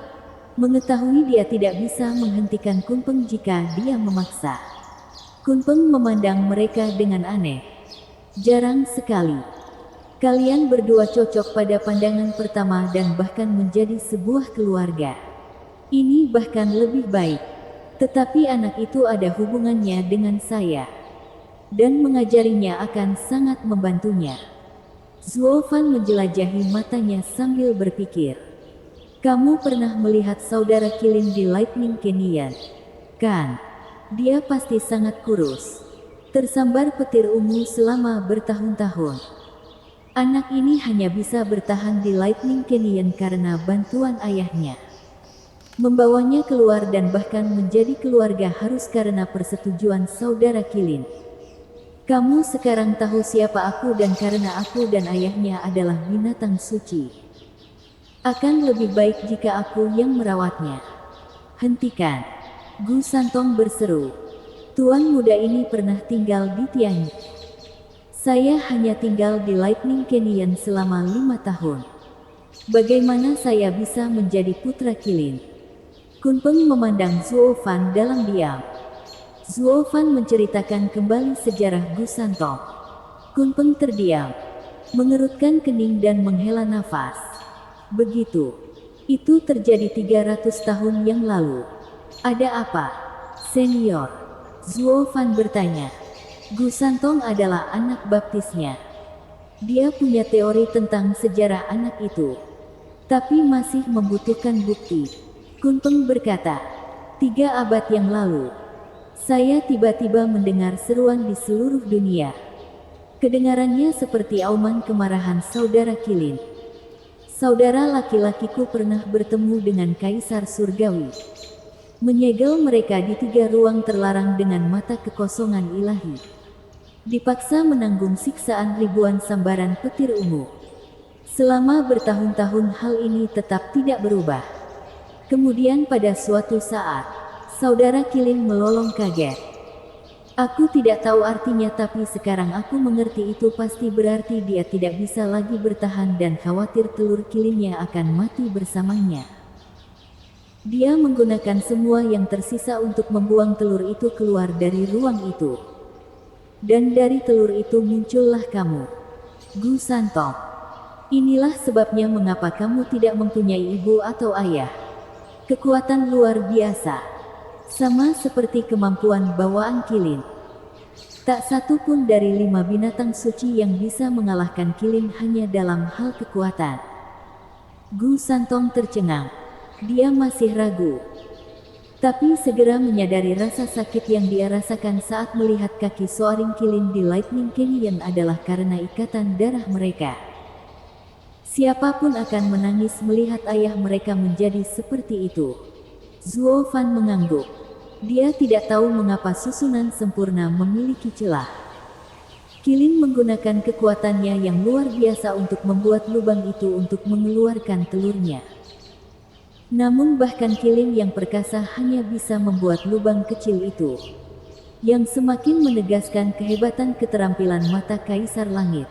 Mengetahui dia tidak bisa menghentikan Kunpeng jika dia memaksa. Kunpeng memandang mereka dengan aneh. Jarang sekali. Kalian berdua cocok pada pandangan pertama dan bahkan menjadi sebuah keluarga. Ini bahkan lebih baik. Tetapi anak itu ada hubungannya dengan saya. Dan mengajarinya akan sangat membantunya. Zuo Fan menjelajahi matanya sambil berpikir. Kamu pernah melihat saudara Kilin di Lightning Canyon? Kan? Dia pasti sangat kurus. Tersambar petir ungu selama bertahun-tahun. Anak ini hanya bisa bertahan di Lightning Canyon karena bantuan ayahnya. Membawanya keluar dan bahkan menjadi keluarga harus karena persetujuan saudara Kilin. Kamu sekarang tahu siapa aku dan karena aku dan ayahnya adalah binatang suci. Akan lebih baik jika aku yang merawatnya. Hentikan. Gu Santong berseru. Tuan muda ini pernah tinggal di Tianyi. Saya hanya tinggal di Lightning Canyon selama 5 tahun. Bagaimana saya bisa menjadi putra Kilin? Kunpeng memandang Zuo Fan dalam diam. Zuo Fan menceritakan kembali sejarah Gu Santong. Kunpeng terdiam, mengerutkan kening dan menghela nafas. Begitu. Itu terjadi 300 tahun yang lalu. Ada apa? Senior. Zuo Fan bertanya. Gu Santong adalah anak baptisnya. Dia punya teori tentang sejarah anak itu. Tapi masih membutuhkan bukti. Kunpeng berkata, 3 abad yang lalu, saya tiba-tiba mendengar seruan di seluruh dunia. Kedengarannya seperti auman kemarahan saudara Kilin. Saudara laki-lakiku pernah bertemu dengan Kaisar Surgawi. Menyegel mereka di 3 ruang terlarang dengan mata kekosongan ilahi. Dipaksa menanggung siksaan ribuan sambaran petir ungu. Selama bertahun-tahun hal ini tetap tidak berubah. Kemudian pada suatu saat, saudara Kilin melolong kaget. Aku tidak tahu artinya tapi sekarang aku mengerti itu pasti berarti dia tidak bisa lagi bertahan dan khawatir telur Kilinnya akan mati bersamanya. Dia menggunakan semua yang tersisa untuk membuang telur itu keluar dari ruang itu. Dan dari telur itu muncullah kamu. Gu Santong. Inilah sebabnya mengapa kamu tidak mempunyai ibu atau ayah. Kekuatan luar biasa. Sama seperti kemampuan bawaan Kilin. Tak satu pun dari 5 binatang suci yang bisa mengalahkan Kilin hanya dalam hal kekuatan. Gu Santong tercengang. Dia masih ragu. Tapi segera menyadari rasa sakit yang dia rasakan saat melihat kaki soaring Kilin di Lightning Canyon adalah karena ikatan darah mereka. Siapapun akan menangis melihat ayah mereka menjadi seperti itu. Zuo Fan mengangguk. Dia tidak tahu mengapa susunan sempurna memiliki celah. Kilin menggunakan kekuatannya yang luar biasa untuk membuat lubang itu untuk mengeluarkan telurnya. Namun bahkan Kilin yang perkasa hanya bisa membuat lubang kecil itu. Yang semakin menegaskan kehebatan keterampilan mata Kaisar Langit.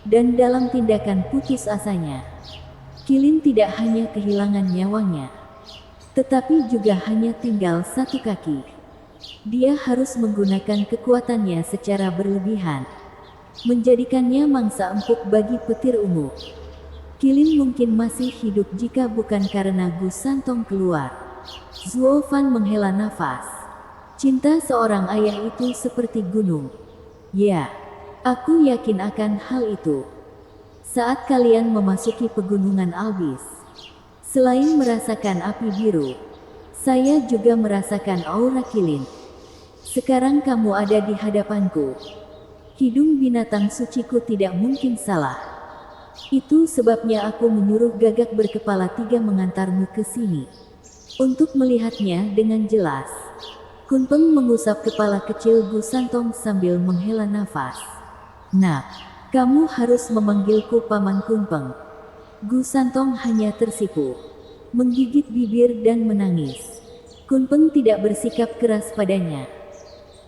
Dan dalam tindakan putus asanya, Kilin tidak hanya kehilangan nyawanya, tetapi juga hanya tinggal 1 kaki. Dia harus menggunakan kekuatannya secara berlebihan, menjadikannya mangsa empuk bagi petir ungu. Kilin mungkin masih hidup jika bukan karena Gu Santong keluar. Zuo Fan menghela nafas. Cinta seorang ayah itu seperti gunung. Ya. Aku yakin akan hal itu. Saat kalian memasuki pegunungan Albis, selain merasakan api biru, saya juga merasakan aura Kilin. Sekarang kamu ada di hadapanku. Hidung binatang suciku tidak mungkin salah. Itu sebabnya aku menyuruh gagak berkepala 3 mengantarmu ke sini. Untuk melihatnya dengan jelas. Kunpeng mengusap kepala kecil Gu Santong sambil menghela nafas. Nah, kamu harus memanggilku Paman Kunpeng. Gu Santong hanya tersipu, menggigit bibir dan menangis. Kunpeng tidak bersikap keras padanya.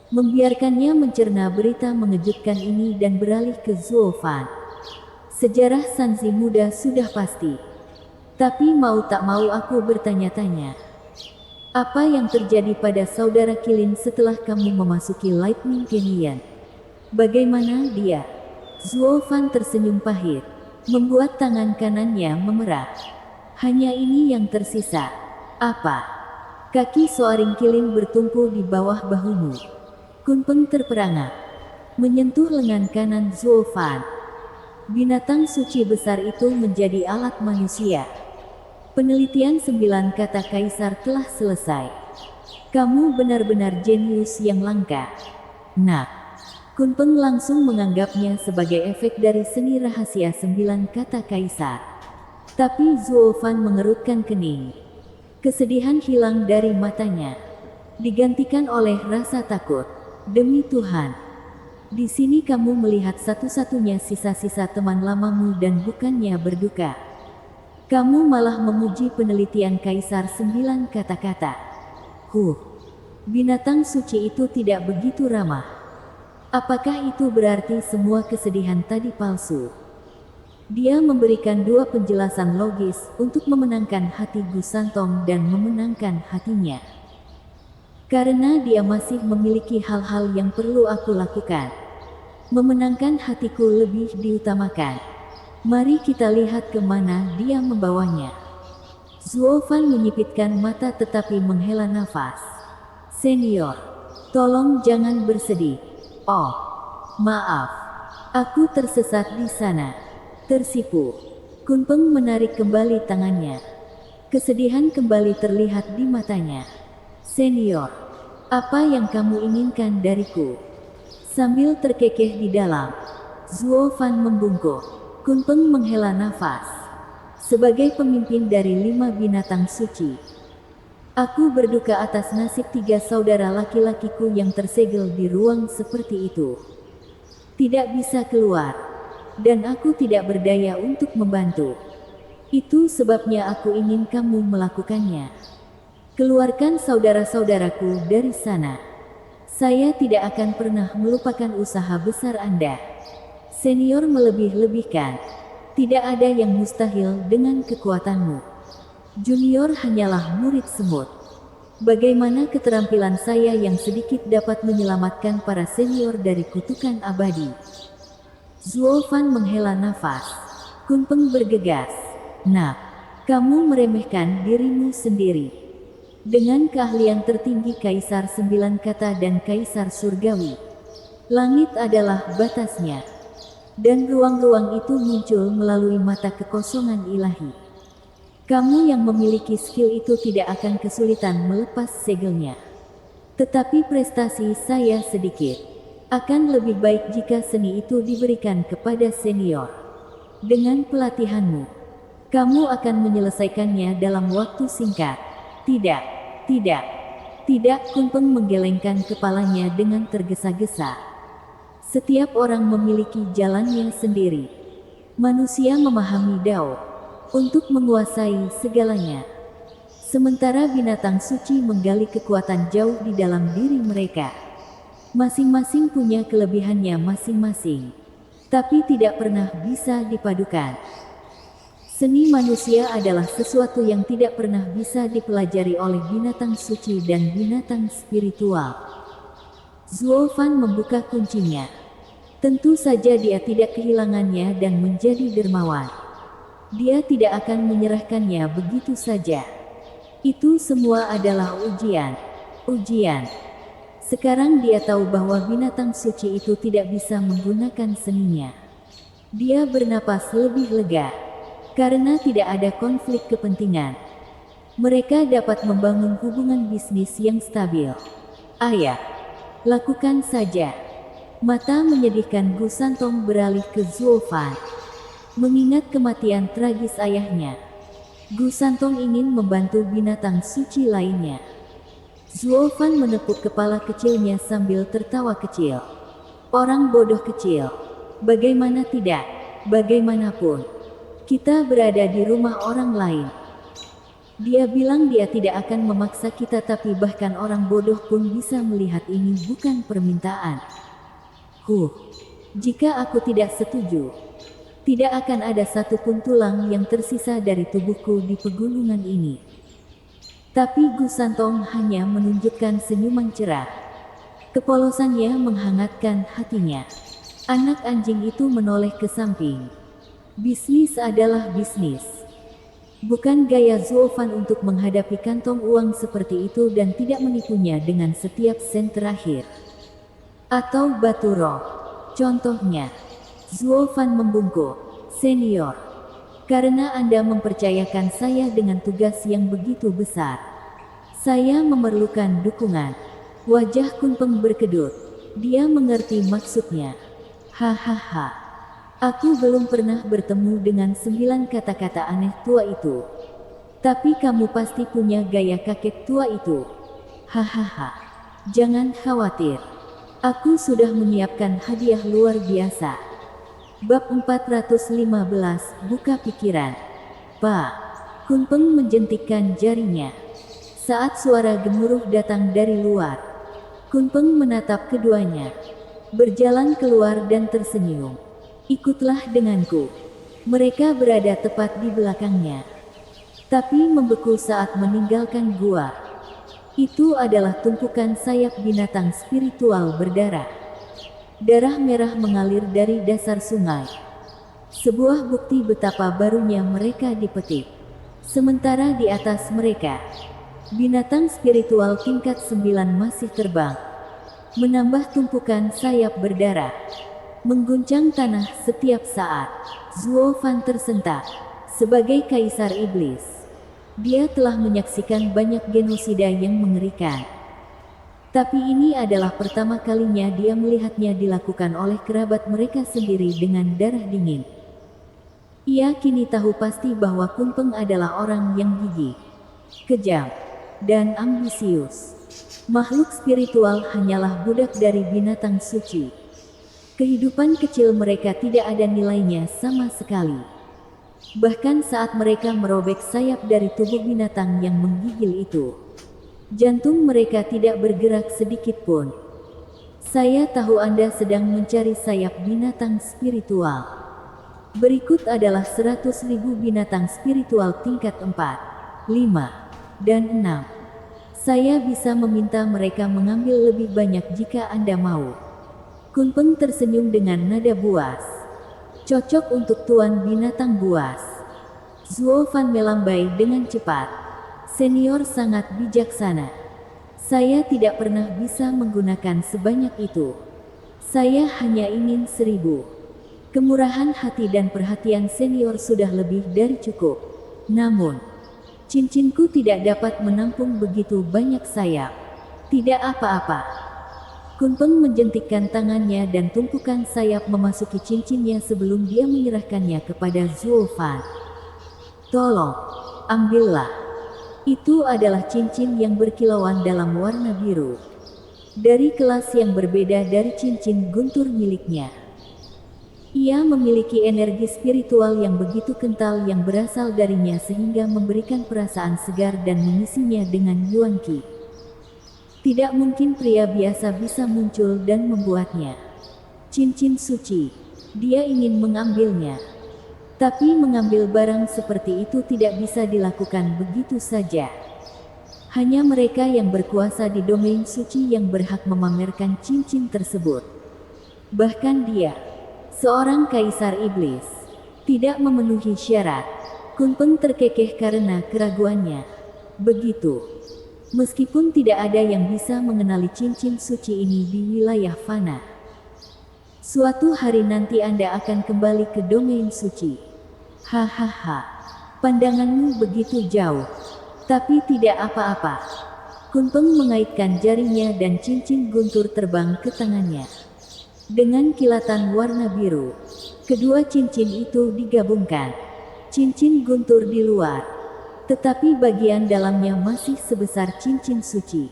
Membiarkannya mencerna berita mengejutkan ini dan beralih ke Zuo Fan. Sejarah Sanzi muda sudah pasti. Tapi mau tak mau aku bertanya-tanya. Apa yang terjadi pada saudara Kilin setelah kamu memasuki Lightning Canyon? Bagaimana dia? Zuo Fan tersenyum pahit, membuat tangan kanannya memerah. Hanya ini yang tersisa. Apa? Kaki Soaring Kilin bertumpu di bawah bahumu. Kunpeng terperangah, menyentuh lengan kanan Zuo Fan. Binatang suci besar itu menjadi alat manusia. Penelitian 9 kata kaisar telah selesai. Kamu benar-benar jenius yang langka. Nah, Kunpeng langsung menganggapnya sebagai efek dari seni rahasia 9 kata kaisar. Tapi Zuo Fan mengerutkan kening. Kesedihan hilang dari matanya, digantikan oleh rasa takut. Demi Tuhan, di sini kamu melihat satu-satunya sisa-sisa teman lamamu dan bukannya berduka. Kamu malah memuji penelitian kaisar 9 kata-kata. Binatang suci itu tidak begitu ramah. Apakah itu berarti semua kesedihan tadi palsu? Dia memberikan 2 penjelasan logis untuk memenangkan hati Gu Santong dan memenangkan hatinya. Karena dia masih memiliki hal-hal yang perlu aku lakukan. Memenangkan hatiku lebih diutamakan. Mari kita lihat kemana dia membawanya. Zuo Fan menyipitkan mata tetapi menghela nafas. Senior, tolong jangan bersedih. Oh, maaf. Aku tersesat di sana. Tersipu. Kunpeng menarik kembali tangannya. Kesedihan kembali terlihat di matanya. Senior, apa yang kamu inginkan dariku? Sambil terkekeh di dalam, Zuo Fan membungkuk. Kunpeng menghela nafas. Sebagai pemimpin dari 5 binatang suci, aku berduka atas nasib 3 saudara laki-lakiku yang tersegel di ruang seperti itu. Tidak bisa keluar, dan aku tidak berdaya untuk membantu. Itu sebabnya aku ingin kamu melakukannya. Keluarkan saudara-saudaraku dari sana. Saya tidak akan pernah melupakan usaha besar Anda. Senior melebih-lebihkan. Tidak ada yang mustahil dengan kekuatanmu. Junior hanyalah murid semut. Bagaimana keterampilan saya yang sedikit dapat menyelamatkan para senior dari kutukan abadi? Zuo Fan menghela nafas. Kunpeng bergegas. Nah, kamu meremehkan dirimu sendiri. Dengan keahlian tertinggi Kaisar 9 kata dan Kaisar Surgawi, langit adalah batasnya. Dan ruang-ruang itu muncul melalui mata kekosongan ilahi. Kamu yang memiliki skill itu tidak akan kesulitan melepas segelnya. Tetapi prestasi saya sedikit. Akan lebih baik jika seni itu diberikan kepada senior. Dengan pelatihanmu, kamu akan menyelesaikannya dalam waktu singkat. Tidak, tidak, tidak. Kunpeng menggelengkan kepalanya dengan tergesa-gesa. Setiap orang memiliki jalannya sendiri. Manusia memahami Dao untuk menguasai segalanya. Sementara binatang suci menggali kekuatan jauh di dalam diri mereka. Masing-masing punya kelebihannya masing-masing, tapi tidak pernah bisa dipadukan. Seni manusia adalah sesuatu yang tidak pernah bisa dipelajari oleh binatang suci dan binatang spiritual. Zuo Fan membuka kuncinya. Tentu saja dia tidak kehilangannya dan menjadi dermawan. Dia tidak akan menyerahkannya begitu saja. Itu semua adalah ujian. Ujian. Sekarang dia tahu bahwa binatang suci itu tidak bisa menggunakan seninya. Dia bernapas lebih lega. Karena tidak ada konflik kepentingan. Mereka dapat membangun hubungan bisnis yang stabil. Ayah, lakukan saja. Mata menyedihkan Gu Santong beralih ke Zuo Fan. Mengingat kematian tragis ayahnya, Gu Santong ingin membantu binatang suci lainnya. Zuo Fan menepuk kepala kecilnya sambil tertawa kecil. Orang bodoh kecil. Bagaimana tidak? Bagaimanapun, kita berada di rumah orang lain. Dia bilang dia tidak akan memaksa kita, tapi bahkan orang bodoh pun bisa melihat ini bukan permintaan. Jika aku tidak setuju, tidak akan ada satupun tulang yang tersisa dari tubuhku di pegunungan ini. Tapi Gu Santong hanya menunjukkan senyuman cerah. Kepolosannya menghangatkan hatinya. Anak anjing itu menoleh ke samping. Bisnis adalah bisnis. Bukan gaya Zuofan untuk menghadapi kantong uang seperti itu dan tidak menipunya dengan setiap sen terakhir. Atau batu roh. Contohnya, Zuofan membungkuk. Senior, karena Anda mempercayakan saya dengan tugas yang begitu besar, saya memerlukan dukungan. Wajah Kunpeng berkedut. Dia mengerti maksudnya. Hahaha. Aku belum pernah bertemu dengan 9 kata-kata aneh tua itu. Tapi kamu pasti punya gaya kakek tua itu. Hahaha. Jangan khawatir. Aku sudah menyiapkan hadiah luar biasa. Bab 415, Buka Pikiran. Pak. Kunpeng menjentikkan jarinya. Saat suara gemuruh datang dari luar, Kunpeng menatap keduanya. Berjalan keluar dan tersenyum. Ikutlah denganku. Mereka berada tepat di belakangnya. Tapi membeku saat meninggalkan gua. Itu adalah tumpukan sayap binatang spiritual berdarah. Darah merah mengalir dari dasar sungai. Sebuah bukti betapa barunya mereka dipetik. Sementara di atas mereka, binatang spiritual tingkat 9 masih terbang. Menambah tumpukan sayap berdarah. Mengguncang tanah setiap saat. Zuofan tersentak. Sebagai kaisar iblis, dia telah menyaksikan banyak genosida yang mengerikan. Tapi ini adalah pertama kalinya dia melihatnya dilakukan oleh kerabat mereka sendiri dengan darah dingin. Ia kini tahu pasti bahwa Kunpeng adalah orang yang gigih, kejam, dan ambisius. Makhluk spiritual hanyalah budak dari binatang suci. Kehidupan kecil mereka tidak ada nilainya sama sekali. Bahkan saat mereka merobek sayap dari tubuh binatang yang menggigil itu, jantung mereka tidak bergerak sedikit pun. Saya tahu Anda sedang mencari sayap binatang spiritual. Berikut adalah 100.000 binatang spiritual tingkat 4, 5, dan 6. Saya bisa meminta mereka mengambil lebih banyak jika Anda mau. Kunpeng tersenyum dengan nada buas. Cocok untuk tuan binatang buas. Zuofan melambai dengan cepat. Senior sangat bijaksana. Saya tidak pernah bisa menggunakan sebanyak itu. Saya hanya ingin 1000. Kemurahan hati dan perhatian senior sudah lebih dari cukup. Namun, cincinku tidak dapat menampung begitu banyak sayap. Tidak apa-apa. Kunpeng menjentikkan tangannya dan tumpukan sayap memasuki cincinnya sebelum dia menyerahkannya kepada Zuofan. Tolong, ambillah. Itu adalah cincin yang berkilauan dalam warna biru. Dari kelas yang berbeda dari cincin guntur miliknya. Ia memiliki energi spiritual yang begitu kental yang berasal darinya sehingga memberikan perasaan segar dan mengisinya dengan Yuan Qi. Tidak mungkin pria biasa bisa muncul dan membuatnya. Cincin suci. Dia ingin mengambilnya. Tapi mengambil barang seperti itu tidak bisa dilakukan begitu saja. Hanya mereka yang berkuasa di domain suci yang berhak memamerkan cincin tersebut. Bahkan dia, seorang kaisar iblis, tidak memenuhi syarat. Kunpeng terkekeh karena keraguannya. Begitu. Meskipun tidak ada yang bisa mengenali cincin suci ini di wilayah fana. Suatu hari nanti Anda akan kembali ke domain suci. Hahaha. Pandanganmu begitu jauh. Tapi tidak apa-apa. Kunpeng mengaitkan jarinya dan cincin guntur terbang ke tangannya. Dengan kilatan warna biru, kedua cincin itu digabungkan. Cincin guntur di luar. Tetapi bagian dalamnya masih sebesar cincin suci.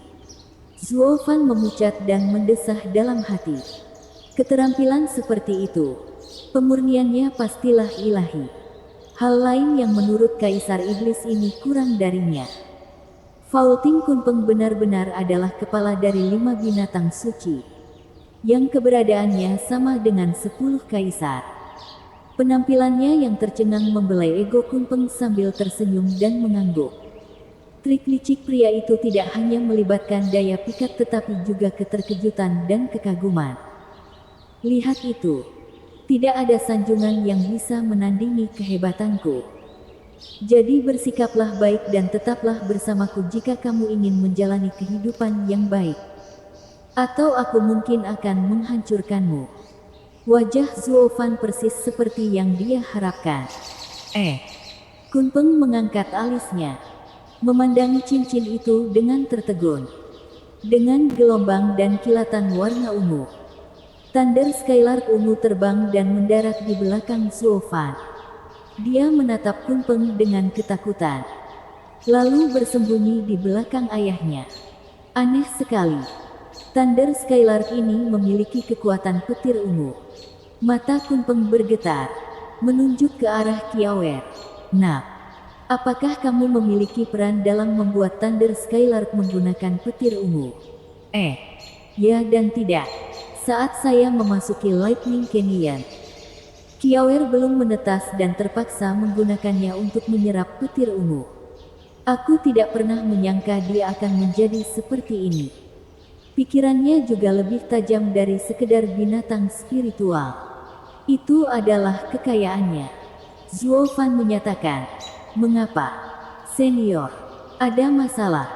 Zuofan memucat dan mendesah dalam hati. Keterampilan seperti itu, pemurniannya pastilah ilahi. Hal lain yang menurut Kaisar Iblis ini kurang darinya. Faulting Kunpeng benar-benar adalah kepala dari 5 binatang suci, yang keberadaannya sama dengan 10 kaisar. Penampilannya yang tercengang membelai ego Kunpeng sambil tersenyum dan mengangguk. Trik licik pria itu tidak hanya melibatkan daya pikat tetapi juga keterkejutan dan kekaguman. Lihat itu. Tidak ada sanjungan yang bisa menandingi kehebatanku. Jadi bersikaplah baik dan tetaplah bersamaku jika kamu ingin menjalani kehidupan yang baik. Atau aku mungkin akan menghancurkanmu. Wajah Zuo Fan persis seperti yang dia harapkan. Kunpeng mengangkat alisnya, memandangi cincin itu dengan tertegun. Dengan gelombang dan kilatan warna ungu, Thunder Skylark ungu terbang dan mendarat di belakang Zuo Fan. Dia menatap Kunpeng dengan ketakutan, lalu bersembunyi di belakang ayahnya. Aneh sekali. Thunder Skylark ini memiliki kekuatan petir ungu. Mata Kunpeng bergetar, menunjuk ke arah Kiawer. Nah, apakah kamu memiliki peran dalam membuat Thunder Skylark menggunakan petir ungu? Ya dan tidak. Saat saya memasuki Lightning Canyon, Kiawer belum menetas dan terpaksa menggunakannya untuk menyerap petir ungu. Aku tidak pernah menyangka dia akan menjadi seperti ini. Pikirannya juga lebih tajam dari sekedar binatang spiritual. Itu adalah kekayaannya. Zuo Fan menyatakan. Mengapa? Senior, ada masalah.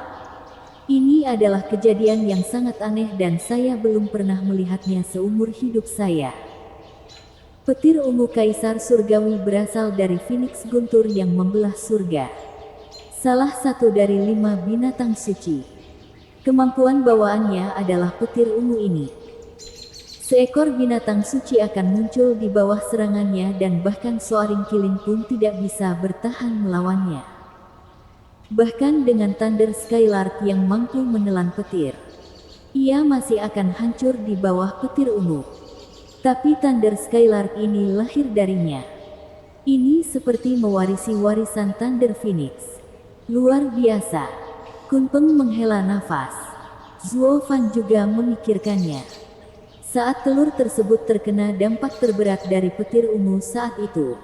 Ini adalah kejadian yang sangat aneh dan saya belum pernah melihatnya seumur hidup saya. Petir ungu Kaisar Surgawi berasal dari Phoenix Guntur yang membelah surga. Salah satu dari 5 binatang suci. Kemampuan bawaannya adalah petir ungu ini. Seekor binatang suci akan muncul di bawah serangannya dan bahkan Soaring Killing pun tidak bisa bertahan melawannya. Bahkan dengan Thunder Skylark yang mampu menelan petir, ia masih akan hancur di bawah petir ungu. Tapi Thunder Skylark ini lahir darinya. Ini seperti mewarisi warisan Thunder Phoenix. Luar biasa. Kunpeng menghela nafas. Zuo Fan juga memikirkannya. Saat telur tersebut terkena dampak terberat dari petir ungu saat itu,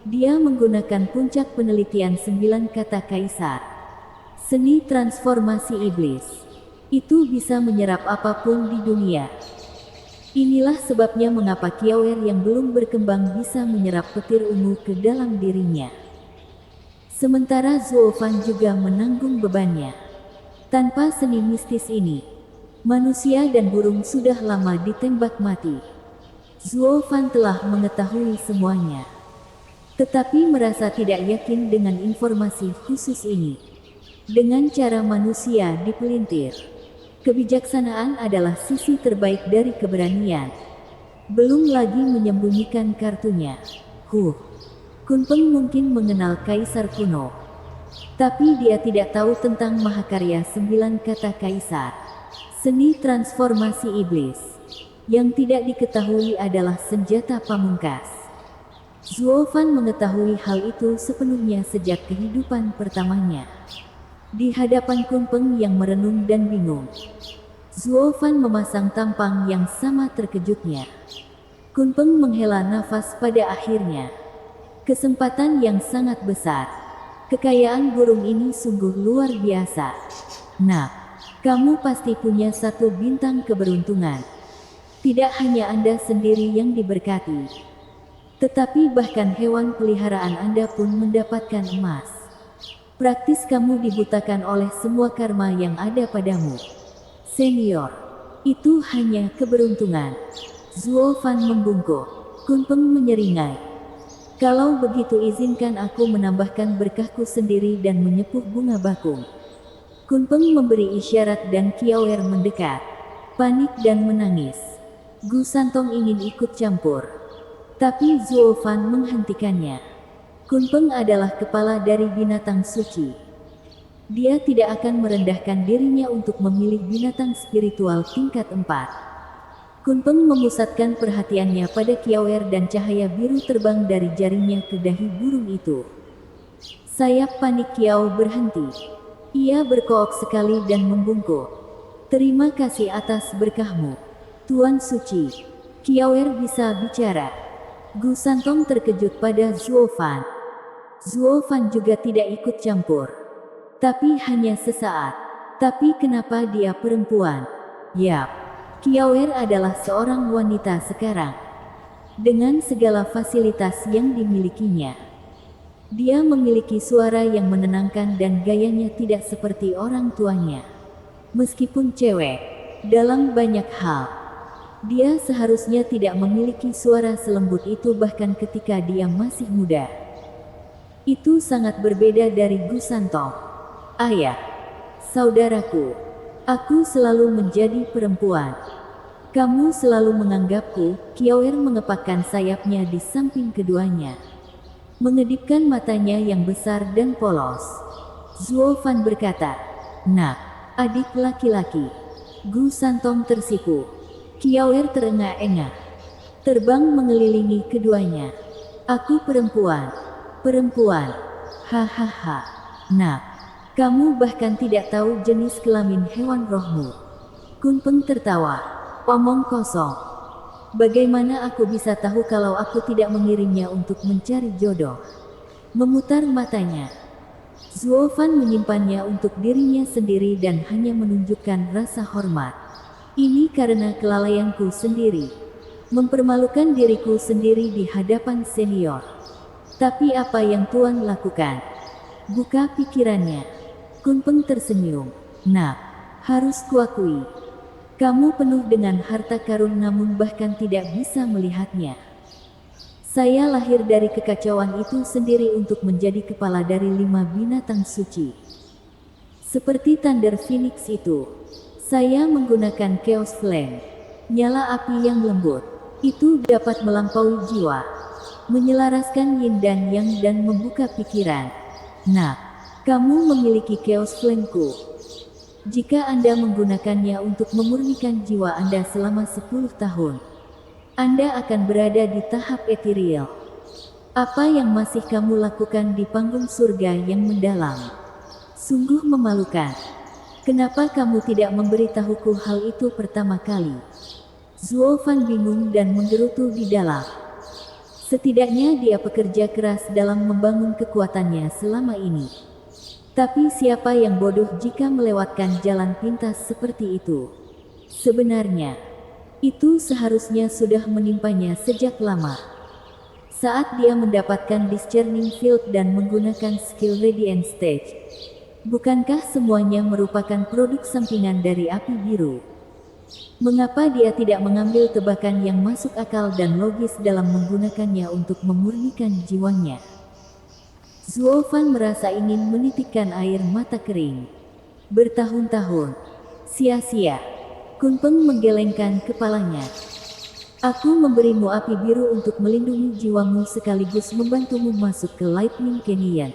dia menggunakan puncak penelitian 9 kata Kaisar. Seni transformasi iblis. Itu bisa menyerap apapun di dunia. Inilah sebabnya mengapa Kiawer yang belum berkembang bisa menyerap petir ungu ke dalam dirinya. Sementara Zuo Fan juga menanggung bebannya. Tanpa seni mistis ini, manusia dan burung sudah lama ditembak mati. Zuo Fan telah mengetahui semuanya, tetapi merasa tidak yakin dengan informasi khusus ini. Dengan cara manusia dipelintir, kebijaksanaan adalah sisi terbaik dari keberanian. Belum lagi menyembunyikan kartunya. Kunpeng mungkin mengenal Kaisar kuno, tapi dia tidak tahu tentang mahakarya 9 kata Kaisar. Seni transformasi iblis. Yang tidak diketahui adalah senjata pamungkas. Zuo Fan mengetahui hal itu sepenuhnya sejak kehidupan pertamanya. Di hadapan Kunpeng yang merenung dan bingung, Zuo Fan memasang tampang yang sama terkejutnya. Kunpeng menghela nafas pada akhirnya. Kesempatan yang sangat besar. Kekayaan burung ini sungguh luar biasa. Nah, kamu pasti punya 1 bintang keberuntungan. Tidak hanya Anda sendiri yang diberkati, tetapi bahkan hewan peliharaan Anda pun mendapatkan emas. Praktis kamu dibutakan oleh semua karma yang ada padamu. Senior, itu hanya keberuntungan. Zuo Fan membungkuk. Kunpeng menyeringai. Kalau begitu izinkan aku menambahkan berkahku sendiri dan menyepuh bunga bakung. Kunpeng memberi isyarat dan Kiawer mendekat. Panik dan menangis. Gu Santong ingin ikut campur, tapi Zuo Fan menghentikannya. Kunpeng adalah kepala dari binatang suci. Dia tidak akan merendahkan dirinya untuk memilih binatang spiritual tingkat 4. Kunpeng memusatkan perhatiannya pada Kiawer dan cahaya biru terbang dari jarinya ke dahi burung itu. Sayap panik Kiau berhenti. Ia berkook sekali dan membungkuk. Terima kasih atas berkahmu, Tuan Suci. Kiawer bisa bicara. Gu Santong terkejut pada Zuo Fan. Zuo Fan juga tidak ikut campur. Tapi hanya sesaat. Tapi kenapa dia perempuan? Yap, Kiawer adalah seorang wanita sekarang. Dengan segala fasilitas yang dimilikinya. Dia memiliki suara yang menenangkan dan gayanya tidak seperti orang tuanya. Meskipun cewek, dalam banyak hal, dia seharusnya tidak memiliki suara selembut itu bahkan ketika dia masih muda. Itu sangat berbeda dari Gu Santong. Ayah, saudaraku, aku selalu menjadi perempuan. Kamu selalu menganggapku. Kiawer mengepakkan sayapnya di samping keduanya. Mengedipkan matanya yang besar dan polos. Zuo Fan berkata, "Nak, adik laki-laki." Gu Santong tersipu. Kiawer terengah-engah. Terbang mengelilingi keduanya. Aku perempuan. Perempuan. Hahaha. Nak, kamu bahkan tidak tahu jenis kelamin hewan rohmu. Kunpeng tertawa. Omong kosong. Bagaimana aku bisa tahu kalau aku tidak mengirimnya untuk mencari jodoh? Memutar matanya. Zuo Fan menyimpannya untuk dirinya sendiri dan hanya menunjukkan rasa hormat. Ini karena kelalaianku sendiri. Mempermalukan diriku sendiri di hadapan senior. Tapi apa yang Tuan lakukan? Buka pikirannya. Kunpeng tersenyum. Nak, harus kuakui. Kamu penuh dengan harta karun namun bahkan tidak bisa melihatnya. Saya lahir dari kekacauan itu sendiri untuk menjadi kepala dari 5 binatang suci. Seperti Thunder Phoenix itu. Saya menggunakan Chaos Flame, nyala api yang lembut. Itu dapat melampaui jiwa, menyelaraskan yin dan yang dan membuka pikiran. Nak, kamu memiliki Chaos Flame-ku. Jika Anda menggunakannya untuk memurnikan jiwa Anda selama 10 tahun, Anda akan berada di tahap ethereal. Apa yang masih kamu lakukan di panggung surga yang mendalam? Sungguh memalukan. Kenapa kamu tidak memberitahuku hal itu pertama kali? Zuo Fan bingung dan menggerutu di dalam. Setidaknya dia bekerja keras dalam membangun kekuatannya selama ini. Tapi siapa yang bodoh jika melewatkan jalan pintas seperti itu? Sebenarnya, itu seharusnya sudah menimpanya sejak lama. Saat dia mendapatkan Discerning Field dan menggunakan skill Radiant Stage. Bukankah semuanya merupakan produk sampingan dari api biru? Mengapa dia tidak mengambil tebakan yang masuk akal dan logis dalam menggunakannya untuk memurnikan jiwanya? Zuo Fan merasa ingin menitikkan air mata kering. Bertahun-tahun. Sia-sia. Kunpeng menggelengkan kepalanya. Aku memberimu api biru untuk melindungi jiwamu sekaligus membantumu masuk ke Lightning Canyon.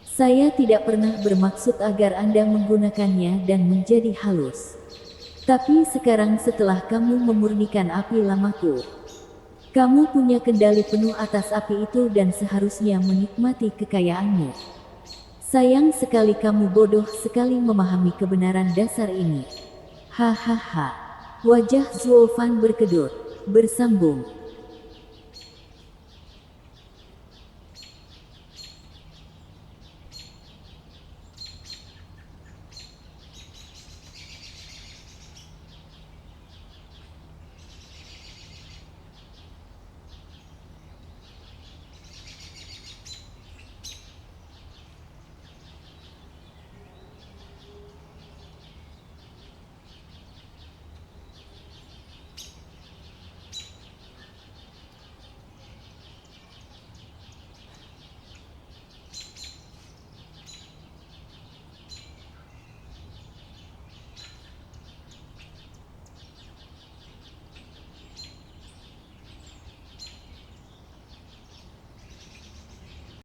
Saya tidak pernah bermaksud agar Anda menggunakannya dan menjadi halus. Tapi sekarang setelah kamu memurnikan api lamaku, kamu punya kendali penuh atas api itu dan seharusnya menikmati kekayaanmu. Sayang sekali kamu bodoh sekali memahami kebenaran dasar ini. Hahaha. Wajah Zuo Fan berkedut, bersambung.